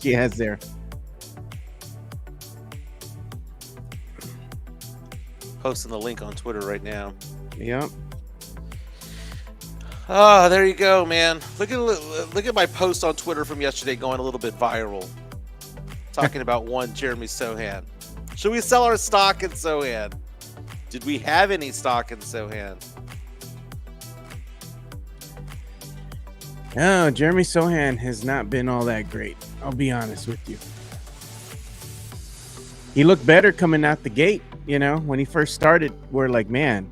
he has there. Posting the link on Twitter right now. Yep. Ah, there you go, man. Look at my post on Twitter from yesterday going a little bit viral. Talking about one Jeremy Sochan. Should we sell our stock in Sochan? Did we have any stock in Sochan? No, Jeremy Sochan has not been all that great. I'll be honest with you. He looked better coming out the gate. You know, when he first started, we're like, man,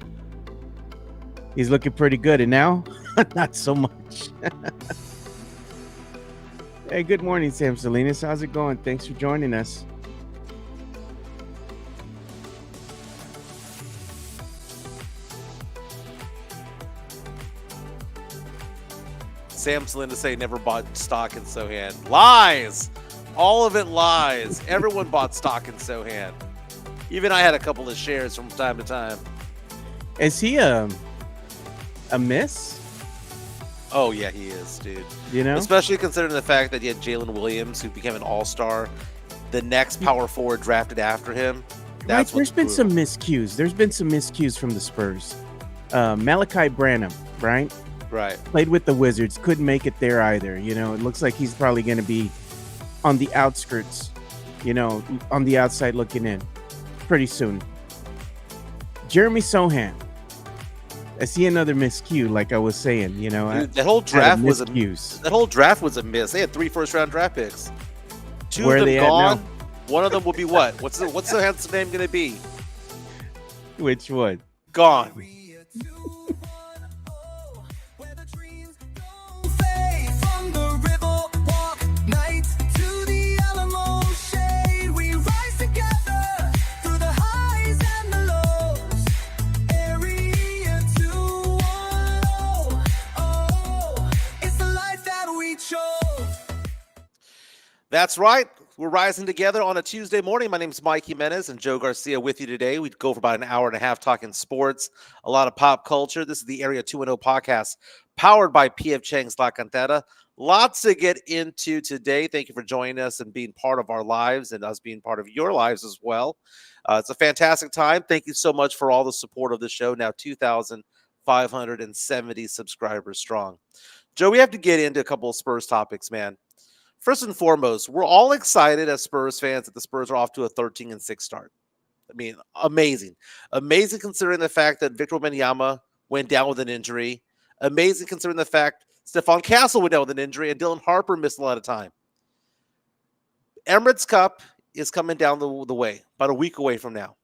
he's looking pretty good. And now, not so much. Hey, good morning, Sam Salinas. How's it going? Thanks for joining us. Sam Salinas say never bought stock in Sochan. Lies! All of it lies. Everyone bought stock in Sochan. Even I had a couple of shares from time to time. Is he a miss? Oh, yeah, he is, dude. You know? Especially considering the fact that you had Jalen Williams, who became an all-star, the next power forward drafted after him. Right, there's been some miscues. There's been some miscues from the Spurs. Malachi Branham, right? Right. Played with the Wizards. Couldn't make it there either. You know, it looks like he's probably going to be on the outskirts, you know, on the outside looking in pretty soon. Jeremy Sochan. I see another miscue, like I was saying, you know. Dude, that whole draft was a miss. They had 3 first-round draft picks. 2 Where of are them they at gone. now? One of them will be what? What's the handsome name going to be? Which one? Gone. That's right. We're rising together on a Tuesday morning. My name is Mike Jimenez and Joe Garcia with you today. We'd go for about an hour and a half talking sports, a lot of pop culture. This is the Area 210 podcast powered by P.F. Chang's La Cantera. Lots to get into today. Thank you for joining us and being part of our lives and us being part of your lives as well. It's a fantastic time. Thank you so much for all the support of the show. Now 2,570 subscribers strong. Joe, we have to get into a couple of Spurs topics, man. First and foremost, we're all excited as Spurs fans that the Spurs are off to a 13-6 start. I mean, amazing. Amazing considering the fact that Victor Wembanyama went down with an injury. Amazing considering the fact Stephon Castle went down with an injury and Dylan Harper missed a lot of time. Emirates Cup is coming down the way, about a week away from now.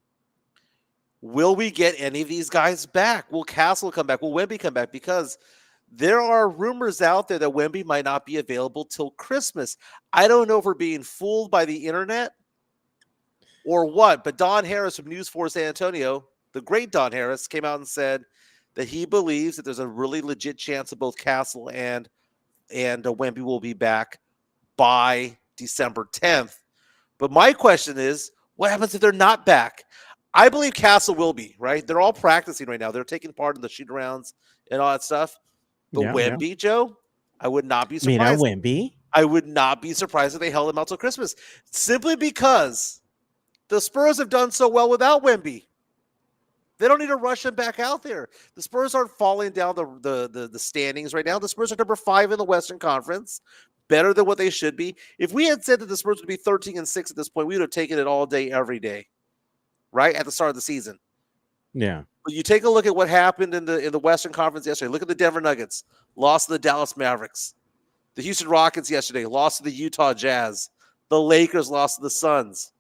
Will we get any of these guys back? Will Castle come back? Will Wemby come back? Because there are rumors out there that Wemby might not be available till Christmas. I don't know if we're being fooled by the internet or what, but Don Harris from News 4 San Antonio, the great Don Harris, came out and said that he believes that there's a really legit chance that both Castle and Wemby will be back by December 10th. But my question is, what happens if they're not back? I believe Castle will be, right? They're all practicing right now. They're taking part in the shoot-arounds and all that stuff. But Wemby, Joe, I would not be surprised. Wemby? I would not be surprised if they held him out till Christmas. Simply because the Spurs have done so well without Wemby. They don't need to rush him back out there. The Spurs aren't falling down the standings right now. The Spurs are number 5 in the Western Conference, better than what they should be. If we had said that the Spurs would be 13-6 at this point, we would have taken it all day, every day, right, at the start of the season. Yeah. But you take a look at what happened in the Western Conference yesterday. Look at the Denver Nuggets, lost to the Dallas Mavericks. The Houston Rockets yesterday lost to the Utah Jazz. The Lakers lost to the Suns.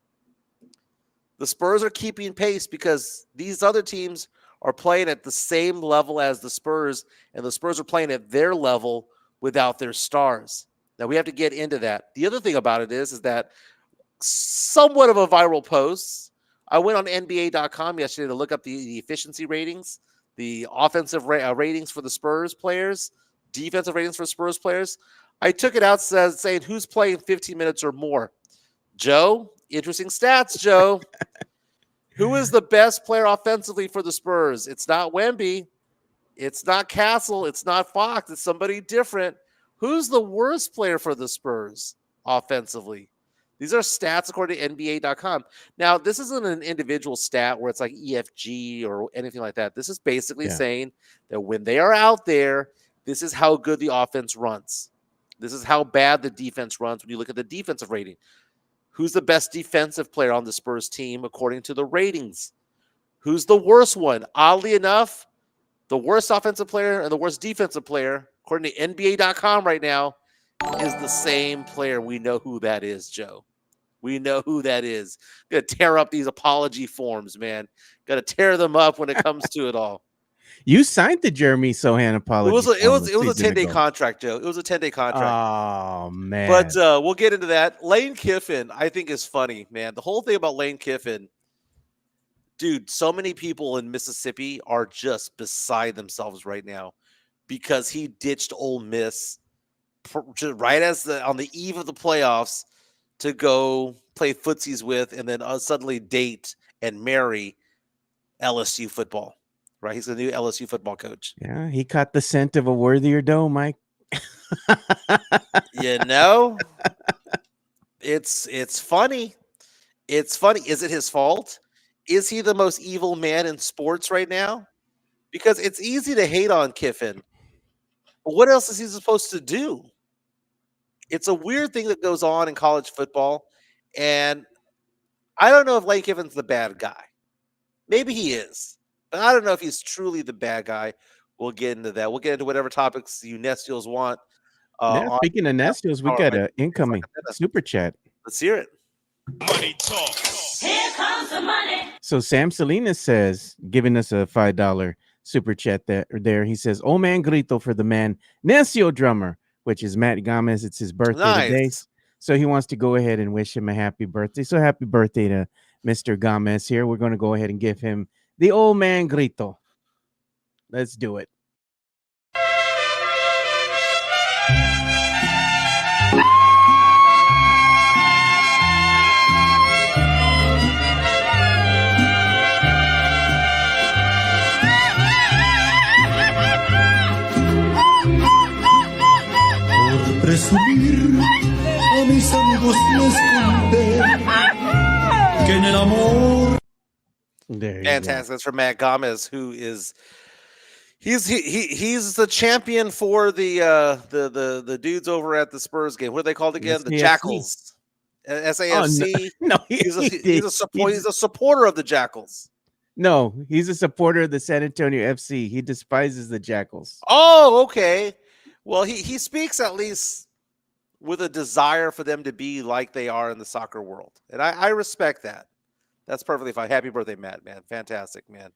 The Spurs are keeping pace because these other teams are playing at the same level as the Spurs, and the Spurs are playing at their level without their stars. Now, we have to get into that. The other thing about it is that somewhat of a viral post, I went on NBA.com yesterday to look up the efficiency ratings, the offensive ratings for the Spurs players, defensive ratings for Spurs players. I took it out saying who's playing 15 minutes or more. Joe, interesting stats, Joe. Who is the best player offensively for the Spurs? It's not Wemby. It's not Castle. It's not Fox. It's somebody different. Who's the worst player for the Spurs? offensively. These are stats according to NBA.com. Now, this isn't an individual stat where it's like EFG or anything like that. This is basically Yeah. saying that when they are out there, this is how good the offense runs. This is how bad the defense runs when you look at the defensive rating. Who's the best defensive player on the Spurs team according to the ratings? Who's the worst one? Oddly enough, the worst offensive player and the worst defensive player, according to NBA.com right now, is the same player. We know who that is, Joe. We know who that is. Got to tear up these apology forms, man. Got to tear them up when it comes to it all. You signed the Jeremy Sochan apology form It was a season 10-day ago. contract, Joe. It was a 10-day contract. Oh man. But we'll get into that. Lane Kiffin, I think, is funny, man. The whole thing about Lane Kiffin, dude, so many people in Mississippi are just beside themselves right now because he ditched Ole Miss right as on the eve of the playoffs to go play footsies with and then suddenly date and marry LSU football. Right? He's the new LSU football coach. Yeah, he caught the scent of a worthier dough, Mike. You know, it's funny. It's funny. Is it his fault? Is he the most evil man in sports right now? Because it's easy to hate on Kiffin. But what else is he supposed to do? It's a weird thing that goes on in college football. And I don't know if Lane Kiffin's the bad guy. Maybe he is. But I don't know if he's truly the bad guy. We'll get into that. We'll get into whatever topics you Nestials want. Yeah, speaking of Nestials, we got an incoming super chat. Let's hear it. Money talk. Here comes the money. So Sam Salinas says, giving us a $5 super chat there. He says, "Oh man, grito for the man Necio drummer," which is Matt Gomez. It's his birthday today. So he wants to go ahead and wish him a happy birthday. So happy birthday to Mr. Gomez here. We're going to go ahead and give him the old man grito. Let's do it. Presumir a mis amigos les conté que en el amor. Fantastic. That's from Matt Gomez, who is he's the champion for the dudes over at the Spurs game. What are they called again? The Jackals. SAFC. Oh, no, he's a supporter of the Jackals. No, he's a supporter of the San Antonio FC. He despises the Jackals. Oh, okay. Well, he speaks at least with a desire for them to be like they are in the soccer world. And I respect that. That's perfectly fine. Happy birthday, Matt, man. Fantastic, man.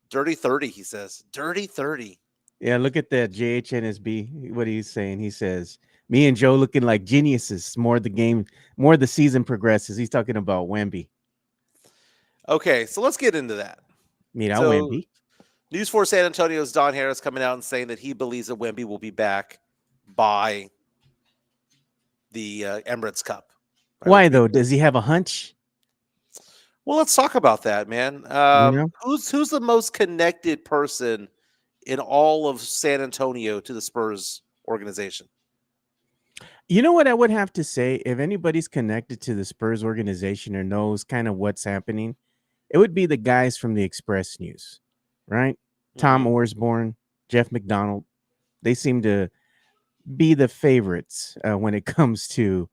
Dirty 30, he says. Dirty 30. Yeah, look at that JHNSB. What he's saying. He says, "Me and Joe looking like geniuses. More the season progresses." He's talking about Wemby. Okay, so let's get into that. Wemby. News for San Antonio's Don Harris coming out and saying that he believes that Wemby will be back by the Emirates Cup. Right? Why though? Does he have a hunch? Well, let's talk about that, man. Who's the most connected person in all of San Antonio to the Spurs organization? You know what I would have to say? If anybody's connected to the Spurs organization or knows kind of what's happening, it would be the guys from the Express News, right? Mm-hmm. Tom Orsborn, Jeff McDonald. They seem to be the favorites when it comes to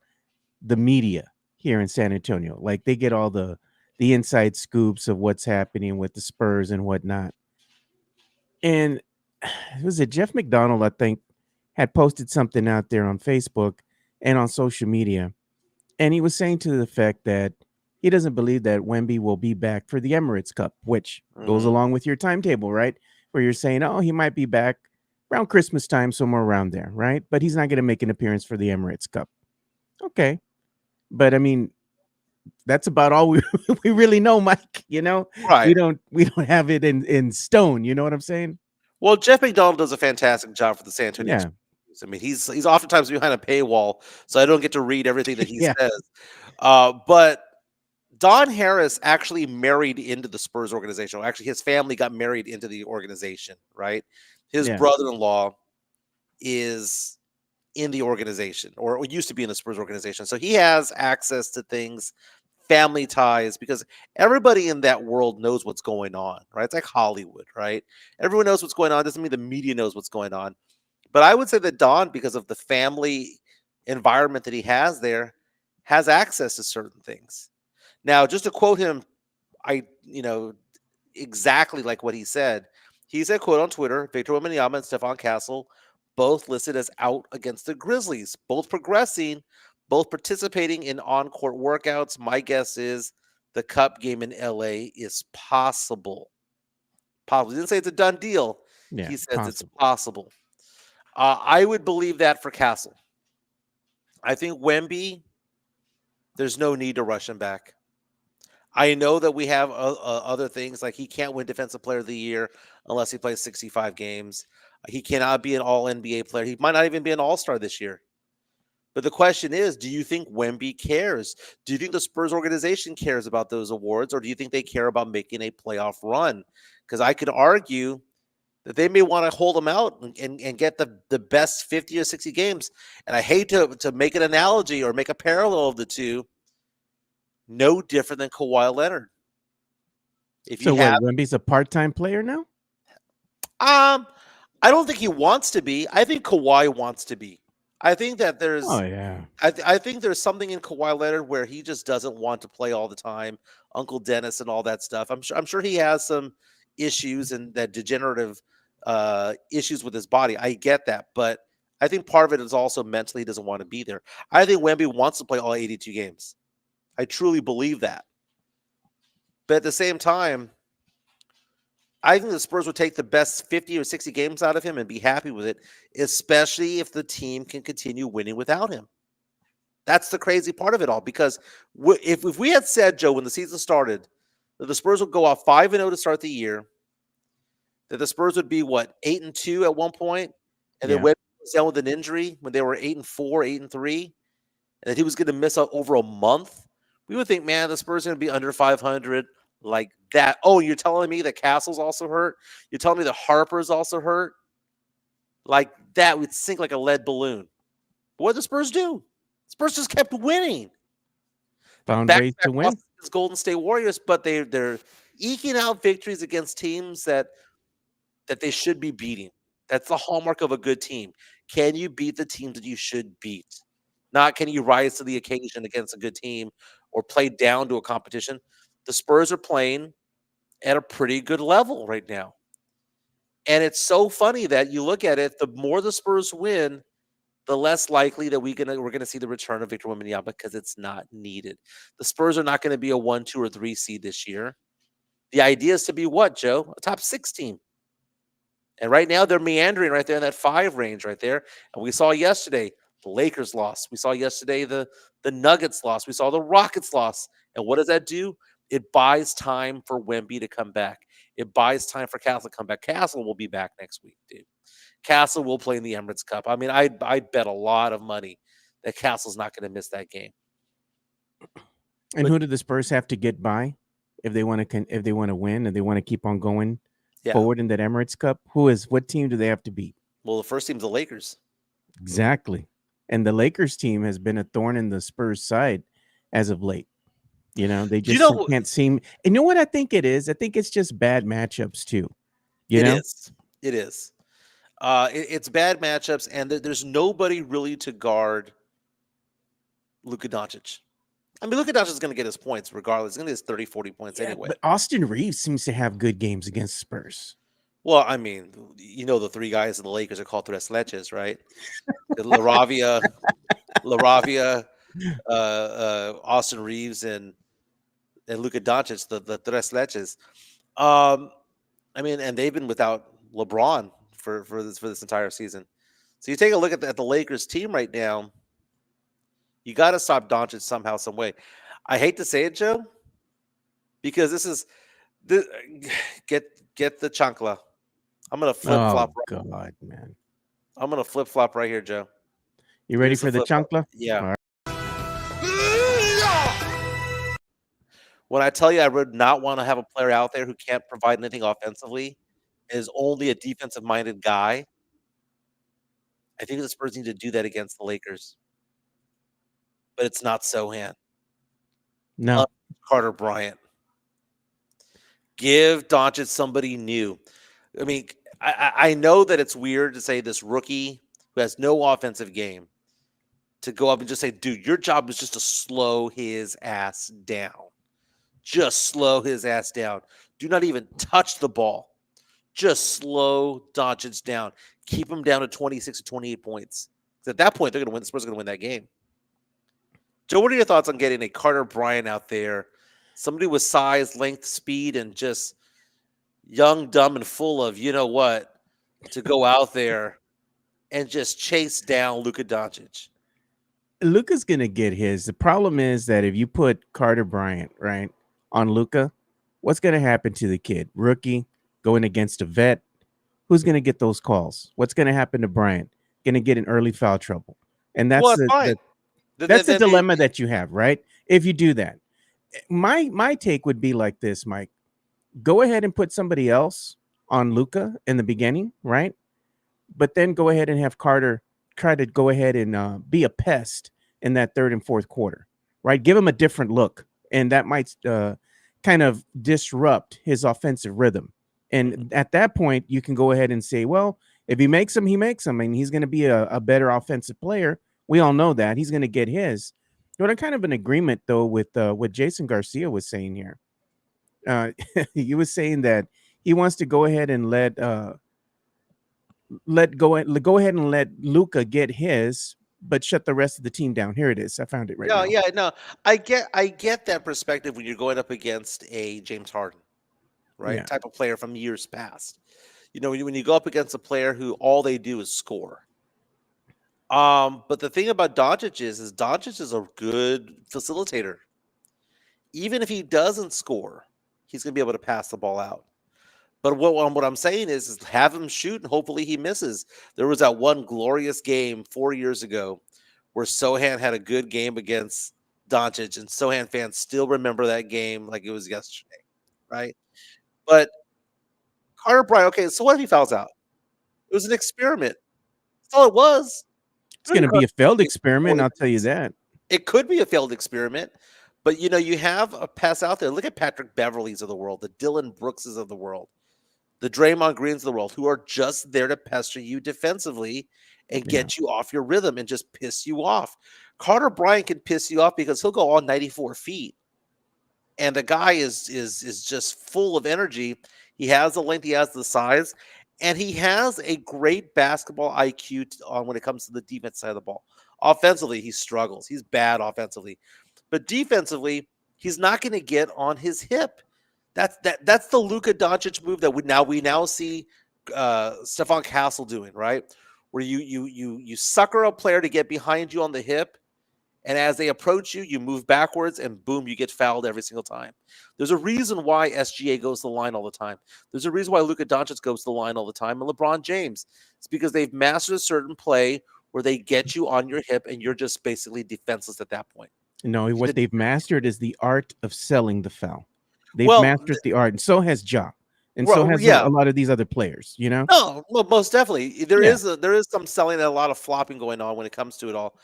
the media here in San Antonio. Like they get all the inside scoops of what's happening with the Spurs and whatnot. And was it Jeff McDonald, I think, had posted something out there on Facebook and on social media. And he was saying to the effect that he doesn't believe that Wemby will be back for the Emirates Cup, which goes along with your timetable, right? Where you're saying, oh, he might be back around Christmas time, somewhere around there, right? But he's not going to make an appearance for the Emirates Cup. Okay. But I mean, that's about all we really know, Mike. You know, right? We don't have it in stone. You know what I'm saying? Well, Jeff McDonald does a fantastic job for the San Antonio. Yeah. I mean, he's oftentimes behind a paywall, so I don't get to read everything that he says. But Don Harris actually married into the Spurs organization. Actually, his family got married into the organization, right? His brother-in-law is in the organization, or used to be in the Spurs organization. So he has access to things, family ties, because everybody in that world knows what's going on, right? It's like Hollywood, right? Everyone knows what's going on. Doesn't mean the media knows what's going on. But I would say that Don, because of the family environment that he has there, has access to certain things. Now, just to quote him, I, exactly like what he said. He said, quote on Twitter, Victor Wembanyama and Stephon Castle, both listed as out against the Grizzlies, both progressing, both participating in on-court workouts. My guess is the Cup game in LA is possible. Possible. He didn't say it's a done deal. Yeah, He says it's possible. possible. I would believe that for Castle. I think Wemby, there's no need to rush him back. I know that we have other things, like he can't win Defensive Player of the Year unless he plays 65 games. He cannot be an All NBA player. He might not even be an All Star this year. But the question is, do you think Wemby cares? Do you think the Spurs organization cares about those awards, or do you think they care about making a playoff run? Because I could argue that they may want to hold him out and get the best 50 or 60 games. And I hate to make an analogy or make a parallel of the two. No different than Kawhi Leonard. If you So what? have, Wemby's a part-time player now? I don't think he wants to be. I think Kawhi wants to be. I think that Oh there's, yeah. I think there's something in Kawhi Leonard where he just doesn't want to play all the time. Uncle Dennis and all that stuff. I'm sure he has some issues and that degenerative issues with his body. I get that, but I think part of it is also mentally he doesn't want to be there. I think Wemby wants to play all 82 games. I truly believe that. But at the same time, I think the Spurs would take the best 50 or 60 games out of him and be happy with it, especially if the team can continue winning without him. That's the crazy part of it all, because if we had said, Joe, when the season started, that the Spurs would go off 5-0 to start the year, that the Spurs would be, 8-2 at one point, and then Yeah. Wemby was down with an injury when they were 8-4, 8-3, and that he was going to miss out over a month, we would think, man, the Spurs are going to be under 500 like that. Oh, you're telling me that Castle's also hurt? You're telling me that Harper's also hurt? Like that would sink like a lead balloon. But what did the Spurs do? Spurs just kept winning. Found ways Back-to-back to win. losses against Golden State Warriors, but they're eking out victories against teams that they should be beating. That's the hallmark of a good team. Can you beat the teams that you should beat? Not can you rise to the occasion against a good team or play down to a competition. The Spurs are playing at a pretty good level right now. And it's so funny that you look at it, the more the Spurs win, the less likely that we're gonna see the return of Victor Wembanyama because it's not needed. The Spurs are not going to be a 1, 2, or 3 seed this year. The idea is to be what, Joe? A top 6 team. And right now they're meandering right there in that 5 range right there. And we saw yesterday the Lakers lost. We saw yesterday the Nuggets lost. We saw the Rockets lost. And what does that do? It buys time for Wemby to come back. It buys time for Castle to come back. Castle will be back next week, dude. Castle will play in the Emirates Cup. I mean, I'd bet a lot of money that Castle's not going to miss that game. And But who do the Spurs have to get by if they want to win and they want to keep on going yeah, forward in that Emirates Cup? What team do they have to beat? well, the first team's the Lakers. Exactly. And the Lakers team has been a thorn in the Spurs side as of late. They You just know, can't seem. And you know what I think it is? I think it's just bad matchups too. You it know? is. It is. It's bad matchups, and there's nobody really to guard Luka Doncic. I mean, Luka Doncic is going to get his points regardless. He's going to get his 30, 40 points anyway. But Austin Reeves seems to have good games against Spurs. Well, I mean, the 3 guys in the Lakers are called Tres Leches, right? LaRavia, Austin Reeves, and Luka Doncic, the Tres Leches. I mean, and they've been without LeBron for this entire season. So you take a look at the Lakers team right now. You got to stop Doncic somehow, some way. I hate to say it, Joe, because this is get the chancla. I'm gonna flip flop. God, man! I'm gonna flip flop right here, Joe. You ready Here's for the flip-flop. chancla? Yeah. All right. When I tell you I would not want to have a player out there who can't provide anything offensively, is only a defensive-minded guy, I think the Spurs need to do that against the Lakers, but it's not Sochan. No, Carter Bryant. Give Doncic somebody new. I mean, I know that it's weird to say this rookie who has no offensive game to go up and just say, dude, your job is just to slow his ass down. Just slow his ass down. Do not even touch the ball. Just slow Doncic down. Keep him down to 26 or 28 points. At that point, they're going to win. The Spurs are going to win that game. Joe, what are your thoughts on getting a Carter Bryant out there? Somebody with size, length, speed, and just young, dumb, and full of you know what to go out there and just chase down Luka Doncic. Luca's gonna get his. The problem is that if you put Carter Bryant right on Luca, what's gonna happen to the kid? Rookie going against a vet. Who's gonna get those calls? What's gonna happen to Bryant? Gonna get in early foul trouble, and Well, that's it's fine. that's the dilemma that you have, right? If you do that, my take would be like this, Mike. Go ahead and put somebody else on Luca in the beginning, right? But then go ahead and have Carter try to go ahead and be a pest in that third and fourth quarter, right? Give him a different look, and that might kind of disrupt his offensive rhythm. And at that point, you can go ahead and say, well, if he makes him, he makes him, and he's going to be a better offensive player. We all know that he's going to get his. But I'm kind of in agreement though with what Jason Garcia was saying here. He was saying that he wants to go ahead and go ahead and let Luca get his, but shut the rest of the team down. Here it is. I found it right Yeah, now. yeah, no, I get that perspective when you're going up against a James Harden, right? Yeah. Type of player from years past. You know, when you go up against a player who all they do is score. But the thing about Doncic is Doncic is a good facilitator. Even if he doesn't score, he's going to be able to pass the ball out. But what I'm saying is have him shoot and hopefully he misses. There was that one glorious game 4 years ago where Sochan had a good game against Doncic, and Sochan fans still remember that game like it was yesterday, right? But Carter Bryant, okay, so what if he fouls out? It was an experiment. That's all it was. It's going to be a failed experiment. 40 I'll tell you minutes. that. It could be a failed experiment, but you know, you have a pass out there. Look at Patrick Beverleys of the world, the Dylan Brookses of the world, the Draymond Greens of the world, who are just there to pester you defensively and Yeah. get you off your rhythm and just piss you off. Carter Bryant can piss you off because he'll go all 94 feet. And the guy is just full of energy. He has the length, he has the size, and he has a great basketball IQ on when it comes to the defense side of the ball. Offensively, he struggles. He's bad offensively. But defensively, he's not going to get on his hip. That's the Luka Doncic move that we now see Stephon Castle doing, right? Where you sucker a player to get behind you on the hip, and as they approach you, you move backwards, and boom, you get fouled every single time. There's a reason why SGA goes to the line all the time. There's a reason why Luka Doncic goes to the line all the time, and LeBron James. It's because they've mastered a certain play where they get you on your hip, and you're just basically defenseless at that point. No, what they've mastered is the art of selling the foul. They've Well, mastered the art, and so has Ja, and Well, so has yeah. a lot of these other players. You know, No, well, most definitely. There Yeah. is some selling and a lot of flopping going on when it comes to it all.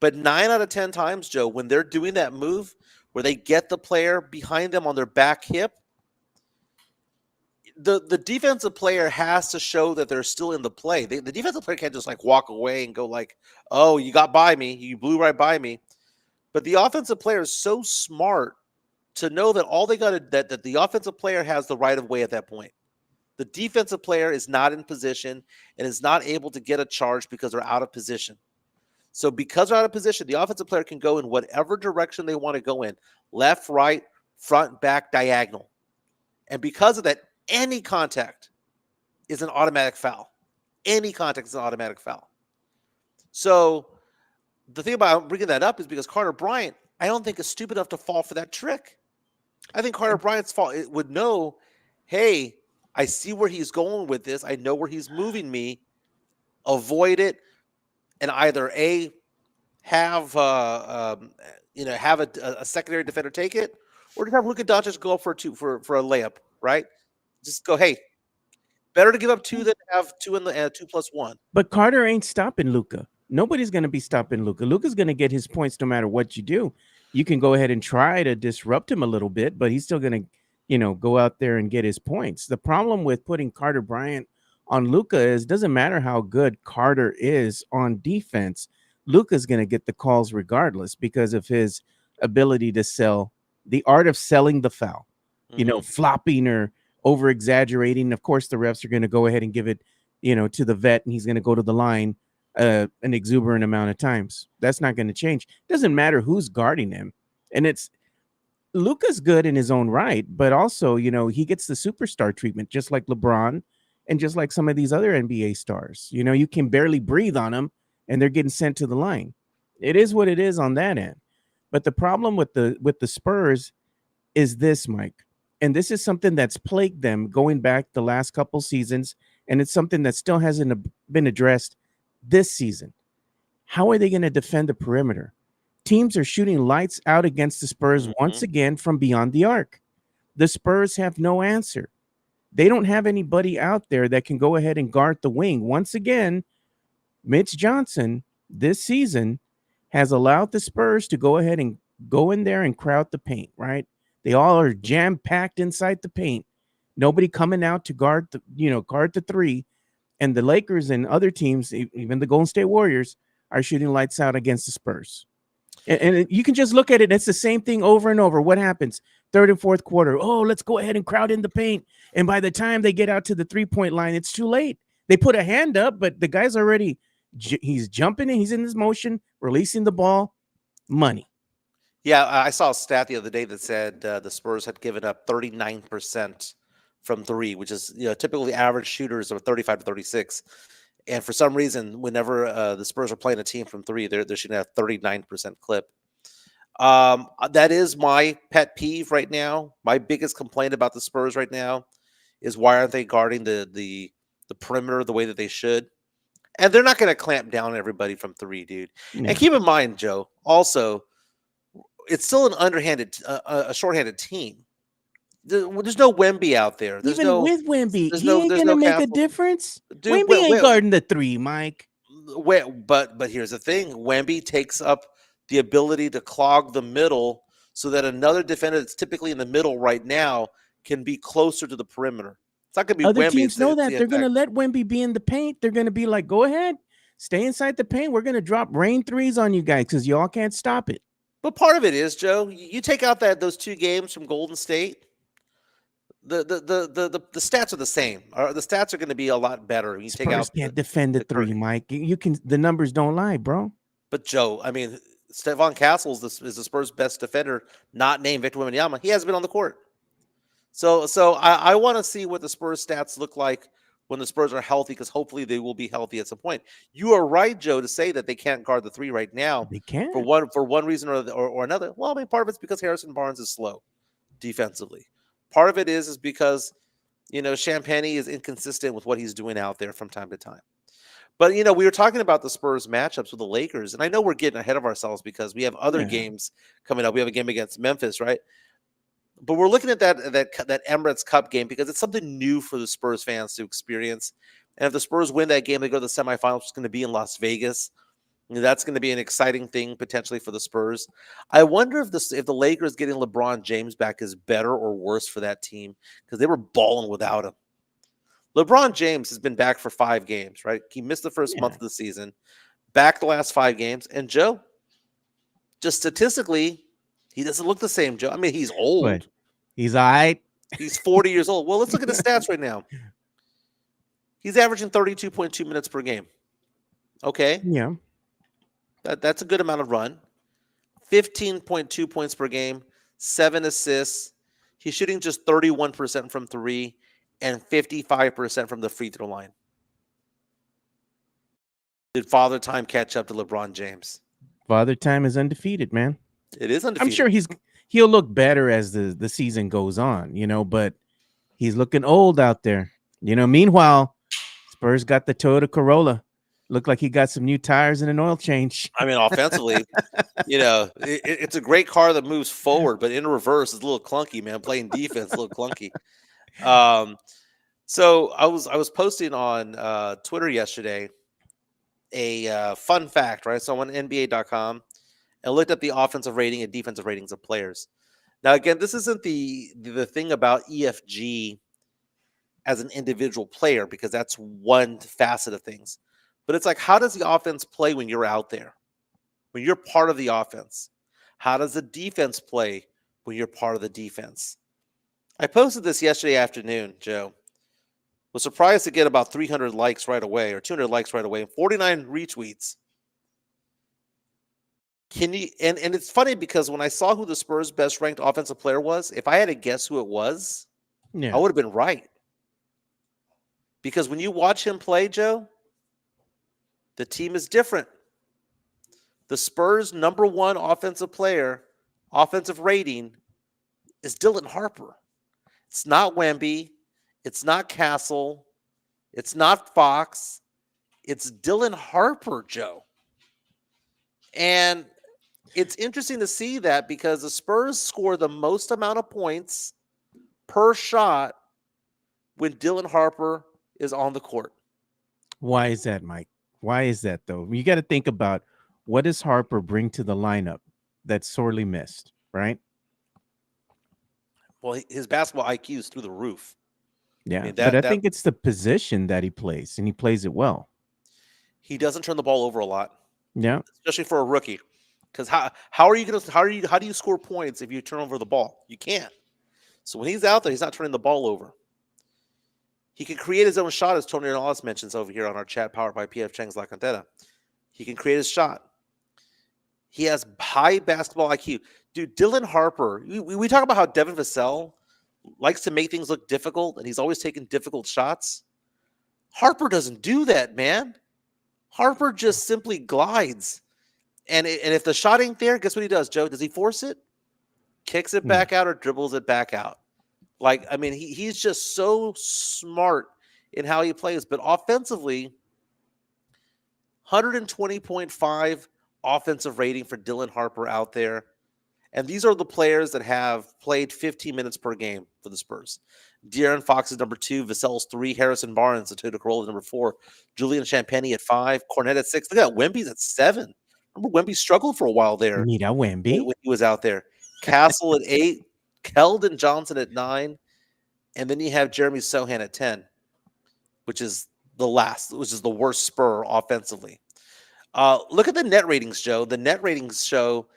But 9 out of 10 times, Joe, when they're doing that move where they get the player behind them on their back hip, the defensive player has to show that they're still in the play. The defensive player can't just like walk away and go like, "Oh, you got by me. You blew right by me." But the offensive player is so smart to know that all they got to that the offensive player has the right of way at that point. The defensive player is not in position and is not able to get a charge because they're out of position. So because they're out of position, the offensive player can go in whatever direction they want to go in, left, right, front, back, diagonal. And because of that, any contact is an automatic foul. Any contact is an automatic foul. So the thing about bringing that up is because Carter Bryant, I don't think is stupid enough to fall for that trick. I think Carter Bryant's would know, hey, I see where he's going with this. I know where he's moving me. Avoid it, and either have have a secondary defender take it, or just have Luka Doncic go up for a layup, right? Just go, hey, Better to give up 2 than have 2 in the 2+1. But Carter ain't stopping Luca. Nobody's going to be stopping Luca. Luca's going to get his points no matter what you do. You can go ahead and try to disrupt him a little bit, but he's still going to, go out there and get his points. The problem with putting Carter Bryant on Luca is doesn't matter how good Carter is on defense. Luca's going to get the calls regardless because of his ability to sell, the art of selling the foul, flopping or over exaggerating. Of course, the refs are going to go ahead and give it, to the vet, and he's going to go to the line an exuberant amount of times. That's not going to change. Doesn't matter who's guarding him. And it's Luka's good in his own right, but also, he gets the superstar treatment, just like LeBron and just like some of these other NBA stars. You can barely breathe on them and they're getting sent to the line. It is what it is on that end. But the problem with the Spurs is this, Mike. And this is something that's plagued them going back the last couple seasons. And it's something that still hasn't been addressed this season. How are they going to defend the perimeter? Teams are shooting lights out against the Spurs once again from beyond the arc. The Spurs have no answer. They don't have anybody out there that can go ahead and guard the wing. Once again, Mitch Johnson this season has allowed the Spurs to go ahead and go in there and crowd the paint, right? They all are jam-packed inside the paint. Nobody coming out to guard the three. And the Lakers and other teams, even the Golden State Warriors, are shooting lights out against the Spurs. And you can just look at it. It's the same thing over and over. What happens? Third and fourth quarter. Oh, let's go ahead and crowd in the paint. And by the time they get out to the three-point line, it's too late. They put a hand up, but the guy's already he's jumping in. He's in this motion, releasing the ball. Money. Yeah, I saw a stat the other day that said the Spurs had given up 39% from three, which is typically average shooters are 35 to 36. And for some reason, whenever the Spurs are playing a team from three, they're shooting at a 39% clip. That is my pet peeve right now. My biggest complaint about the Spurs right now is why aren't they guarding the perimeter the way that they should? And they're not going to clamp down everybody from three, dude. No. And keep in mind, Joe, also, it's still an underhanded, a shorthanded team. There's no Wemby out there. There's Even with Wemby, he ain't gonna make a difference. Wemby ain't guarding the three, Mike. But here's the thing: Wemby takes up the ability to clog the middle, so that another defender that's typically in the middle right now can be closer to the perimeter. It's not gonna be Other Wemby. teams know that they're gonna let Wemby be in the paint. They're gonna be like, "Go ahead, stay inside the paint. We're gonna drop rain threes on you guys because y'all can't stop it." But part of it is, Joe, you take out those 2 games from Golden State. The stats are the same. The stats are going to be a lot better. You take out can't defend the three, Mike. You can. The numbers don't lie, bro. But Joe, I mean, Stephon Castle is the Spurs' best defender, not named Victor Wembanyama. He hasn't been on the court. So I want to see what the Spurs stats look like when the Spurs are healthy, because hopefully they will be healthy at some point. You are right, Joe, to say that they can't guard the three right now. They can't for one reason or another. Well, I mean, part of it's because Harrison Barnes is slow defensively. Part of it is because, Champagne is inconsistent with what he's doing out there from time to time. But, we were talking about the Spurs matchups with the Lakers, and I know we're getting ahead of ourselves because we have other games coming up. We have a game against Memphis, right? But we're looking at that Emirates Cup game because it's something new for the Spurs fans to experience. And if the Spurs win that game, they go to the semifinals. It's going to be in Las Vegas. That's going to be an exciting thing potentially for the Spurs. I wonder if the Lakers getting LeBron James back is better or worse for that team, because they were balling without him. LeBron James has been back for 5 games, right? He missed the first month of the season, back the last 5 games. And Joe, just statistically, he doesn't look the same, Joe. I mean, he's old. But he's all right. He's 40 years old. Well, let's look at the stats right now. He's averaging 32.2 minutes per game. Okay. Yeah. That's a good amount of run. 15.2 points per game, 7 assists. He's shooting just 31% from three and 55% from the free throw line. Did Father Time catch up to LeBron James? Father Time is undefeated, man. It is undefeated. I'm sure he'll look better as the season goes on, but he's looking old out there. Meanwhile, Spurs got the Toyota Corolla. Looked like he got some new tires and an oil change. I mean, offensively, it's a great car that moves forward, but in reverse, it's a little clunky, man. Playing defense, a little clunky. So I was posting on Twitter yesterday a fun fact, right? So I went to NBA.com and looked at the offensive rating and defensive ratings of players. Now, again, this isn't the thing about EFG as an individual player because that's one facet of things. But it's like, how does the offense play when you're out there? When you're part of the offense? How does the defense play when you're part of the defense? I posted this yesterday afternoon, Joe. Was surprised to get about 300 likes right away or 200 likes right away and 49 retweets. Can you and it's funny because when I saw who the Spurs' best ranked offensive player was, if I had to guess who it was, I Yeah. would have been right. Because when you watch him play, Joe, the team is different. The Spurs' number one offensive player, offensive rating, is Dylan Harper. It's not Wemby. It's not Castle. It's not Fox. It's Dylan Harper, Joe. And it's interesting to see that because the Spurs score the most amount of points per shot when Dylan Harper is on the court. Why is that, Mike? Why is that though? You got to think about what does Harper bring to the lineup that's sorely missed, right? Well, his basketball IQ is through the roof. Yeah. mean, But that I that think it's the position that he plays, and he plays it well. he doesn't turn the ball over a lot, Yeah. especially for a rookie. Because how are you gonna how do you score points if you turn over the ball? You can't. So when he's out there, he's not turning the ball over. He can create his own shot, as Tony Ronaldo mentions over here on our chat, powered by PF Chang's La Cantera. He can create his shot. He has high basketball IQ. Dude, Dylan Harper, we talk about how Devin Vassell likes to make things look difficult, and he's always taking difficult shots. Harper doesn't do that, man. Harper just simply glides. And if the shot ain't there, guess what he does, Joe? Does he force it? Kicks it back out or dribbles it back out? Like, I mean, he's just so smart in how he plays. But offensively, 120.5 offensive rating for Dylan Harper out there. And these are the players that have played 15 minutes per game for the Spurs. De'Aaron Fox is number 2, Vassell's 3, Harrison Barnes, Tato Corolla number 4, Julian Champagny at 5, Cornette at 6. Look at that, Wemby's at 7. Remember Wemby struggled for a while there Mira when Wemby. he was out there. Castle at 8, Keldon Johnson at 9, and then you have Jeremy Sochan at 10, which is the worst Spur offensively. Look at the net ratings, Joe. The net ratings show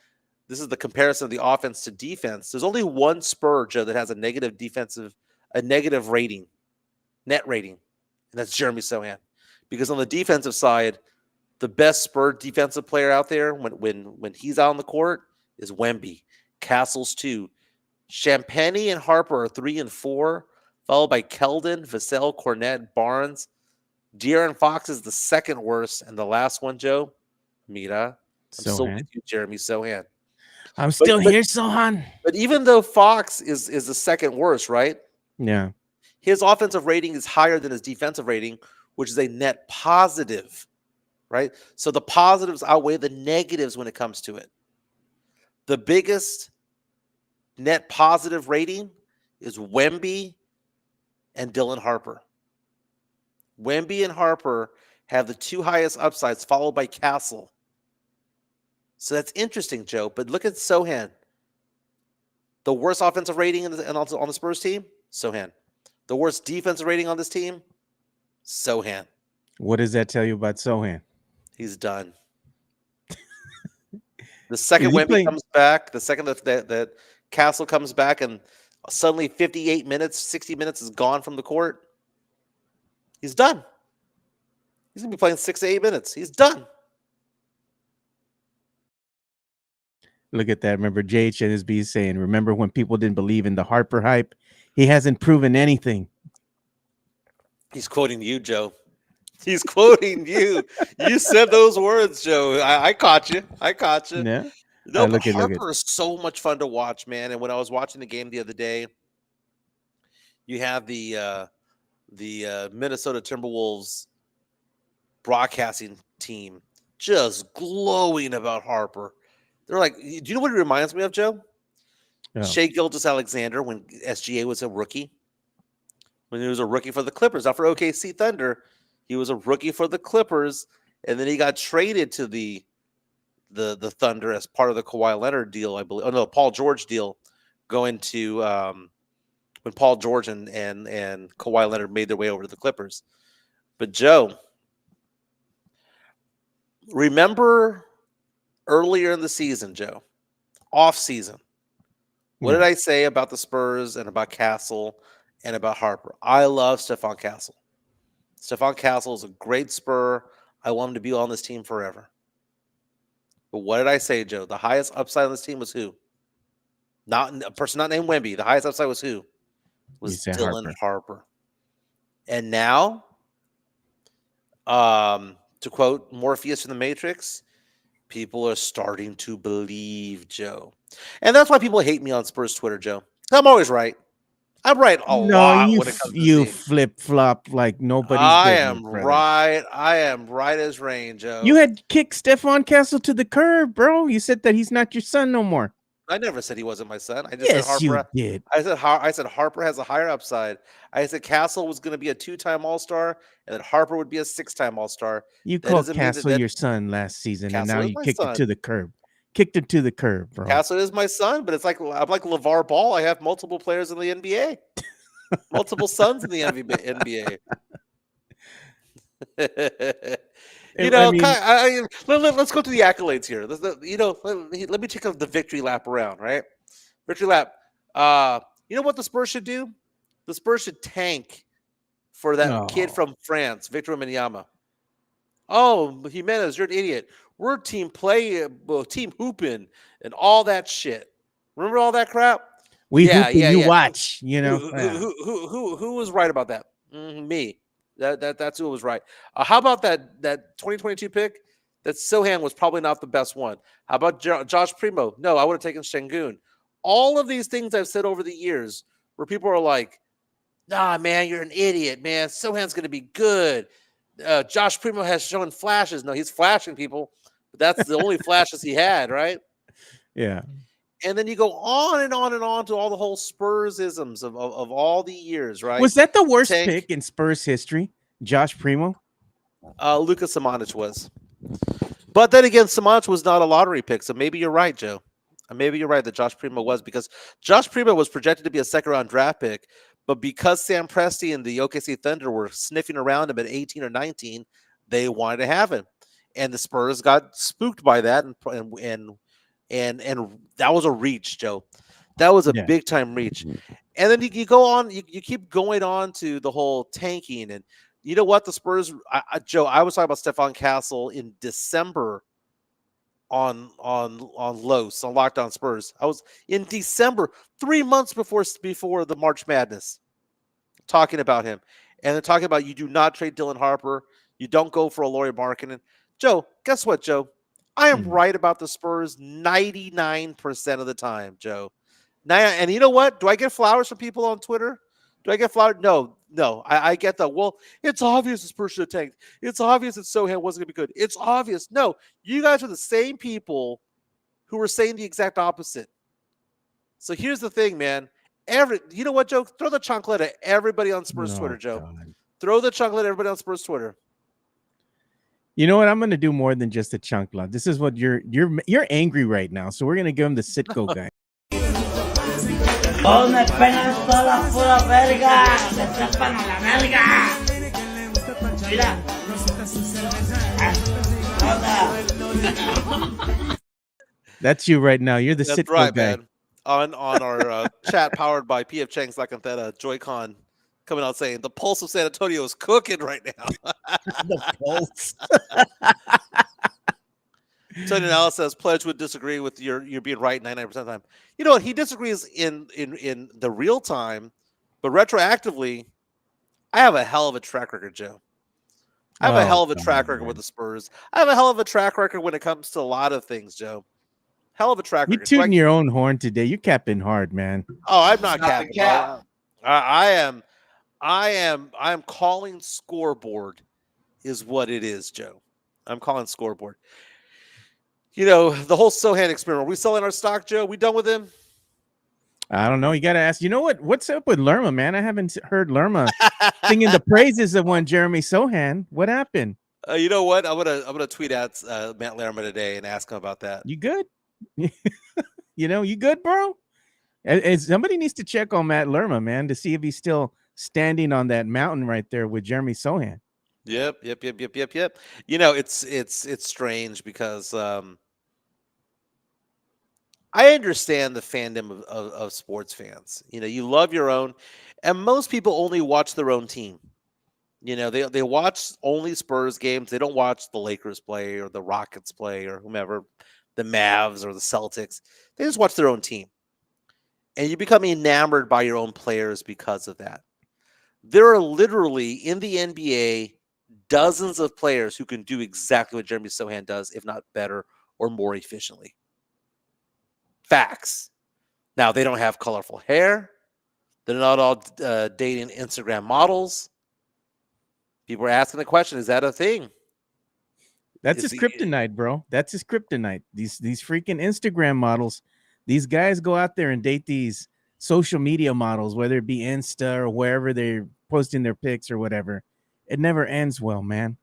this is the comparison of the offense to defense. There's only one Spur, Joe, that has a negative rating, net rating, and that's Jeremy Sochan. Because on the defensive side, the best Spur defensive player out there when he's out on the court is Wemby. Castle's 2. Champagny and Harper are 3 and 4, followed by Keldon, Vassell, Cornette, Barnes. De'Aaron Fox is the second worst, and the last one, Joe, Mira. I'm still with you, Jeremy Sochan. I'm still here, Sochan. But even though Fox is the second worst, right? Yeah. His offensive rating is higher than his defensive rating, which is a net positive, right? So the positives outweigh the negatives when it comes to it. The biggest net positive rating is Wemby and Dylan Harper. Wemby and Harper have the 2 highest upsides, followed by Castle. So that's interesting, Joe. But look at Sochan. The worst offensive rating on the Spurs team, Sochan. The worst defensive rating on this team, Sochan. What does that tell you about Sochan? He's done. The second Wemby comes back, the second that Castle comes back, and suddenly 58 minutes, 60 minutes is gone from the court, he's done. He's going to be playing 6 to 8 minutes. He's done. Look at that. Remember, JHNSB is saying, remember when people didn't believe in the Harper hype? He hasn't proven anything. He's quoting you, Joe. He's quoting you. You said those words, Joe. I caught you. Yeah. No, but Harper is so much fun to watch, man. And when I was watching the game the other day, you have the Minnesota Timberwolves broadcasting team just glowing about Harper. They're like, do you know what it reminds me of, Joe? Yeah. Shai Gilgeous-Alexander when SGA was a rookie. when he was a rookie for the Clippers, not for OKC Thunder. He was a rookie for the Clippers, and then he got traded to the Thunder as part of the Kawhi Leonard deal, I believe. Oh no, Paul George deal, going to when Paul George and Kawhi Leonard made their way over to the Clippers. But Joe, remember earlier in the season, Joe, off season, what did I say about the Spurs and about Castle and about Harper? I love Stephon Castle. Stephon Castle is a great Spur. I want him to be on this team forever. But what did I say, Joe? The highest upside on this team was who? Not a person not named Wemby. The highest upside was who? Was Dylan Harper. And now, to quote Morpheus from the Matrix, people are starting to believe, Joe. And that's why people hate me on Spurs Twitter, Joe. I'm always right. I'm right a lot when it comes to you flip flop like nobody's I business, am brother. right. I am right as rain, Joe. You had kicked Stephon Castle to the curb, bro. You said that he's not your son no more. I never said he wasn't my son. I just said Harper. You did. I said Harper has a higher upside. I said Castle was going to be a 2-time All-Star, and that Harper would be a 6-time All-Star. You called Castle your son last season, Castle and now you kicked it to the curb. Kicked it to the curb, bro. Castle is my son, but it's like I'm like LeVar Ball. I have multiple players in the NBA, multiple sons in the NBA. Let's go through the accolades here. Let me take the victory lap around, right? Victory lap. You know what the Spurs should do? The Spurs should tank for that kid from France, Victor Wembanyama. Oh, Jimenez, you're an idiot. We're team play, team hooping, and all that shit. Remember all that crap? You watch. You know who was right about that? Me. That's who was right. How about that 2022 pick? That Sochan was probably not the best one. How about Josh Primo? No, I would have taken Şengün. All of these things I've said over the years where people are like, nah, man, you're an idiot, man. Sochan's going to be good. Josh Primo has shown flashes. No, he's flashing people, but that's the only flashes he had, right? Yeah. And then you go on and on and on to all the whole Spursisms of all the years, right? Was that the worst pick in Spurs history? Josh Primo? Luka Samanic was. But then again, Samanic was not a lottery pick, so maybe you're right, Joe. Maybe you're right that Josh Primo was, because Josh Primo was projected to be a second-round draft pick, but because Sam Presti and the OKC Thunder were sniffing around him at 18 or 19, they wanted to have him. And the Spurs got spooked by that, and that was a reach, Joe. That was a big time reach. And then you go on, you keep going on to the whole tanking. And you know what? The Spurs, Joe, I was talking about Stephon Castle in December on Los, on Locked On Spurs. I was in December, 3 months before the March Madness, talking about him. And they're talking about you do not trade Dylan Harper. You don't go for a Lauri Markkanen. Joe, guess what, Joe? I am right about the Spurs 99% of the time, Joe. And you know what? Do I get flowers from people on Twitter? Do I get flowers? No. I get that. Well, it's obvious the Spurs should have tanked. It's obvious that Sochan wasn't going to be good. It's obvious. No, you guys are the same people who were saying the exact opposite. So here's the thing, man. You know what, Joe? Throw the chocolate at everybody on Spurs Twitter, Joe. God. Throw the chocolate at everybody on Spurs Twitter. You know what? I'm going to do more than just a chunk lot. This is what you're angry right now, so we're going to give him the Sitco guy. ¡Oh, me pegan toda la pura verga! ¡Me trepan a la verga! Mira. That's you right now. You're the Sitco right, guy. Man. On our chat powered by PF Chang's Lacantheta, Joy-Con coming out saying the pulse of San Antonio is cooking right now. The pulse. Tony Alice says Pledge would disagree with you're being right 99% of the time. You know what? He disagrees in the real time, but retroactively, I have a hell of a track record, Joe. I have a hell of a track record with the Spurs. I have a hell of a track record when it comes to a lot of things, Joe. Hell of a track record. You're tooting your own horn today. You're capping hard, man. Oh, I'm not capping. I am calling scoreboard is what it is, Joe. I'm calling scoreboard. You know, the whole Sochan experiment. Are we selling our stock, Joe? We done with him? I don't know. You got to ask. You know what? What's up with Lerma, man? I haven't heard Lerma singing the praises of one Jeremy Sohan. What happened? You know what? I'm gonna tweet at Matt Lerman today and ask him about that. You good? You good, bro? And somebody needs to check on Matt Lerma, man, to see if he's still standing on that mountain right there with Jeremy Sohan. Yep. It's strange because I understand the fandom of sports fans. You love your own, and most people only watch their own team. They watch only Spurs games. They don't watch the Lakers play or the Rockets play or whomever, the Mavs or the Celtics. They just watch their own team. And you become enamored by your own players because of that. There are literally in the NBA dozens of players who can do exactly what Jeremy Sohan does, if not better or more efficiently. Facts. Now, they don't have colorful hair. They're not all dating Instagram models. People are asking the question, is that a thing? That's his kryptonite, bro. That's his kryptonite. These freaking Instagram models. These guys go out there and date these social media models, whether it be Insta or wherever they're posting their pics or whatever. It never ends well, man.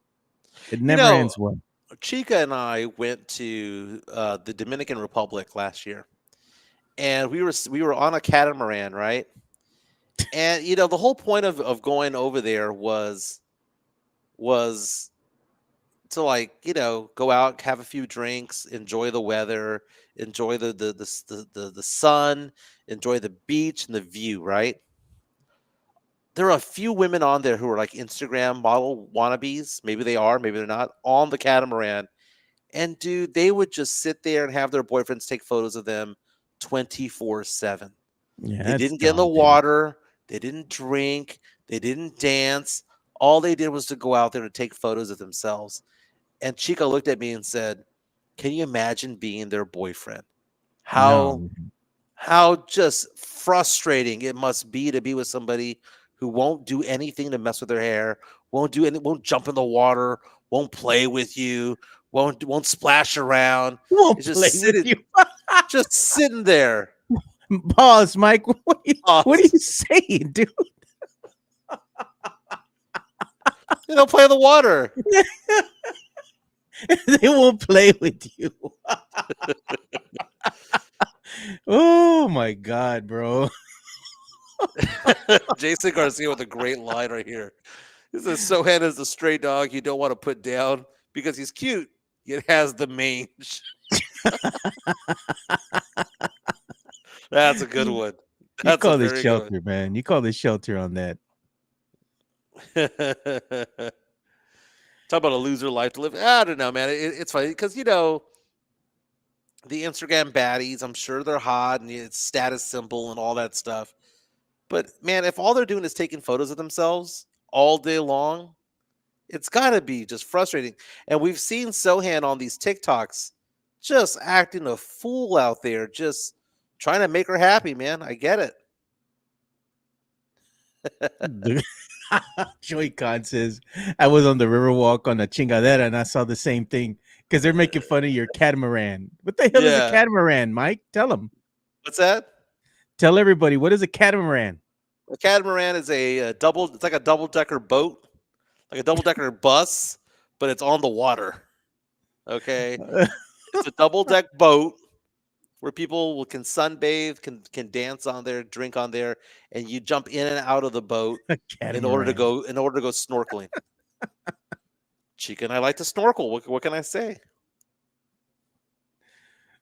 It never ends well. Chica and I went to the Dominican Republic last year, and we were on a catamaran, right? And the whole point of going over there was to go out, have a few drinks, enjoy the weather, enjoy the sun, enjoy the beach and the view, right? There are a few women on there who are like Instagram model wannabes. Maybe they are, maybe they're not, on the catamaran. And dude, they would just sit there and have their boyfriends take photos of them 24/7. Yeah, they didn't get in the water. They didn't drink. They didn't dance. All they did was to go out there and take photos of themselves. And Chica looked at me and said, "Can you imagine being their boyfriend? How just frustrating it must be to be with somebody who won't do anything to mess with their hair, won't jump in the water, won't play with you, won't splash around, Won't it's play with you. just sitting there." Pause, Mike. What are Pause. you saying, dude? They don't play in the water. They won't play with you. Oh my God, bro. Jason Garcia with a great line right here. He says, "Sohan is a stray dog you don't want to put down because he's cute, yet has the mange." That's a good one. You call this shelter, man. You call this shelter on that. Talk about a loser life to live. I don't know, man. It's funny because the Instagram baddies, I'm sure they're hot and it's status symbol and all that stuff. But man, if all they're doing is taking photos of themselves all day long, it's got to be just frustrating. And we've seen Sohan on these TikToks just acting a fool out there, just trying to make her happy, man. I get it. Joey Khan says, I was on the Riverwalk on a chingadera and I saw the same thing because they're making fun of your catamaran. What the hell is a catamaran, Mike? Tell them. What's that? Tell everybody, what is a catamaran? A catamaran is it's like a double-decker boat, like a double-decker bus, but it's on the water. Okay? It's a double-deck boat where people can sunbathe, can dance on there, drink on there, and you jump in and out of the boat in order to go snorkeling. Chica and I like to snorkel. What can I say?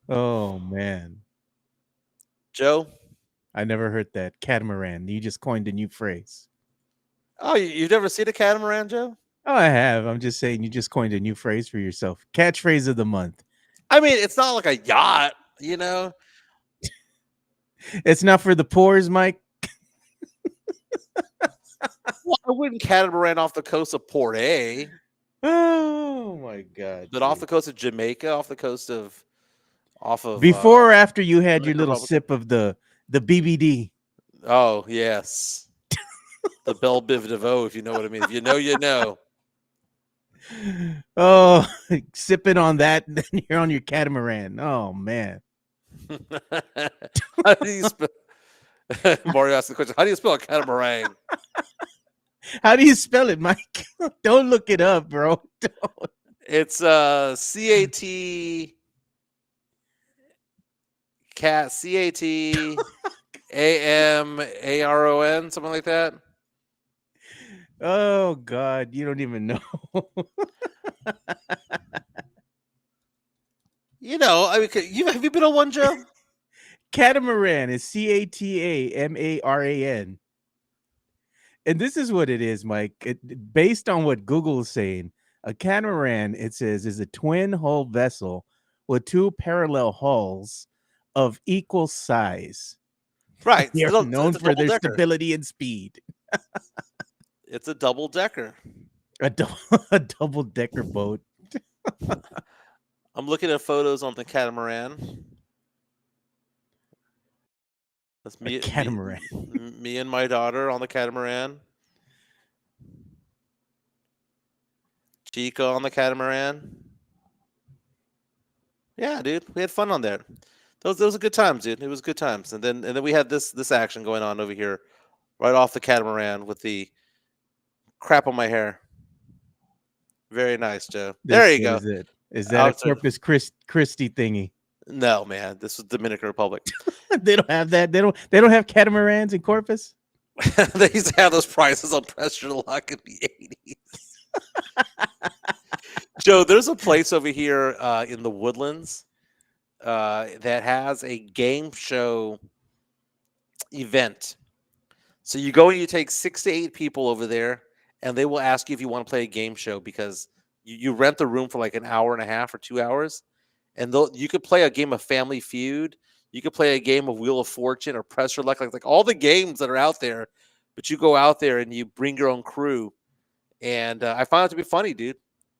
Oh man. Joe? I never heard that. Catamaran. You just coined a new phrase. Oh, you've never seen a catamaran, Joe? Oh, I have. I'm just saying you just coined a new phrase for yourself. Catchphrase of the month. I mean, it's not like a yacht, It's not for the poors, Mike. Well, I wouldn't catamaran off the coast of Port A. Oh my God. But off the coast of Jamaica, off of before or after you had your little sip of the BBD. Oh, yes. The Belle Biv DeVoe, if you know what I mean. If you know, you know. Oh, sipping on that, then you're on your catamaran. Oh man. Mario asked the question, how do you spell a catamaran? How do you spell it, Mike? Don't look it up, bro. Don't. It's C-A-T cat C-A-T-A-M-A-R-O-N, something like that. Oh God, you don't even know. You know, I mean, have you been on one, Joe? Catamaran is Catamaran. And this is what it is, Mike. Based on what Google is saying, a catamaran, it says, is a twin hull vessel with two parallel hulls of equal size. Right. They are It's known a for their double-decker. stability and speed. It's a double-decker. A double decker boat. I'm looking at photos on the catamaran. That's me, catamaran. me and my daughter on the catamaran. Chica on the catamaran. Yeah, dude, we had fun on there. Those were good times, dude. It was good times. And then we had this action going on over here, right off the catamaran with the crap on my hair. Very nice, Joe. There you go. Is that a Corpus Christi thingy? No, man. This was Dominican Republic. They don't have that. They don't have catamarans in Corpus. They used to have those prices on Pressure Luck in the 80s. Joe, there's a place over here in the Woodlands that has a game show event. So you go and you take 6 to 8 people over there, and they will ask you if you want to play a game show because you rent the room for like an hour and a half or 2 hours, and you could play a game of Family Feud. You could play a game of Wheel of Fortune or Pressure Luck, like all the games that are out there. But you go out there and you bring your own crew, and I found it to be funny, dude.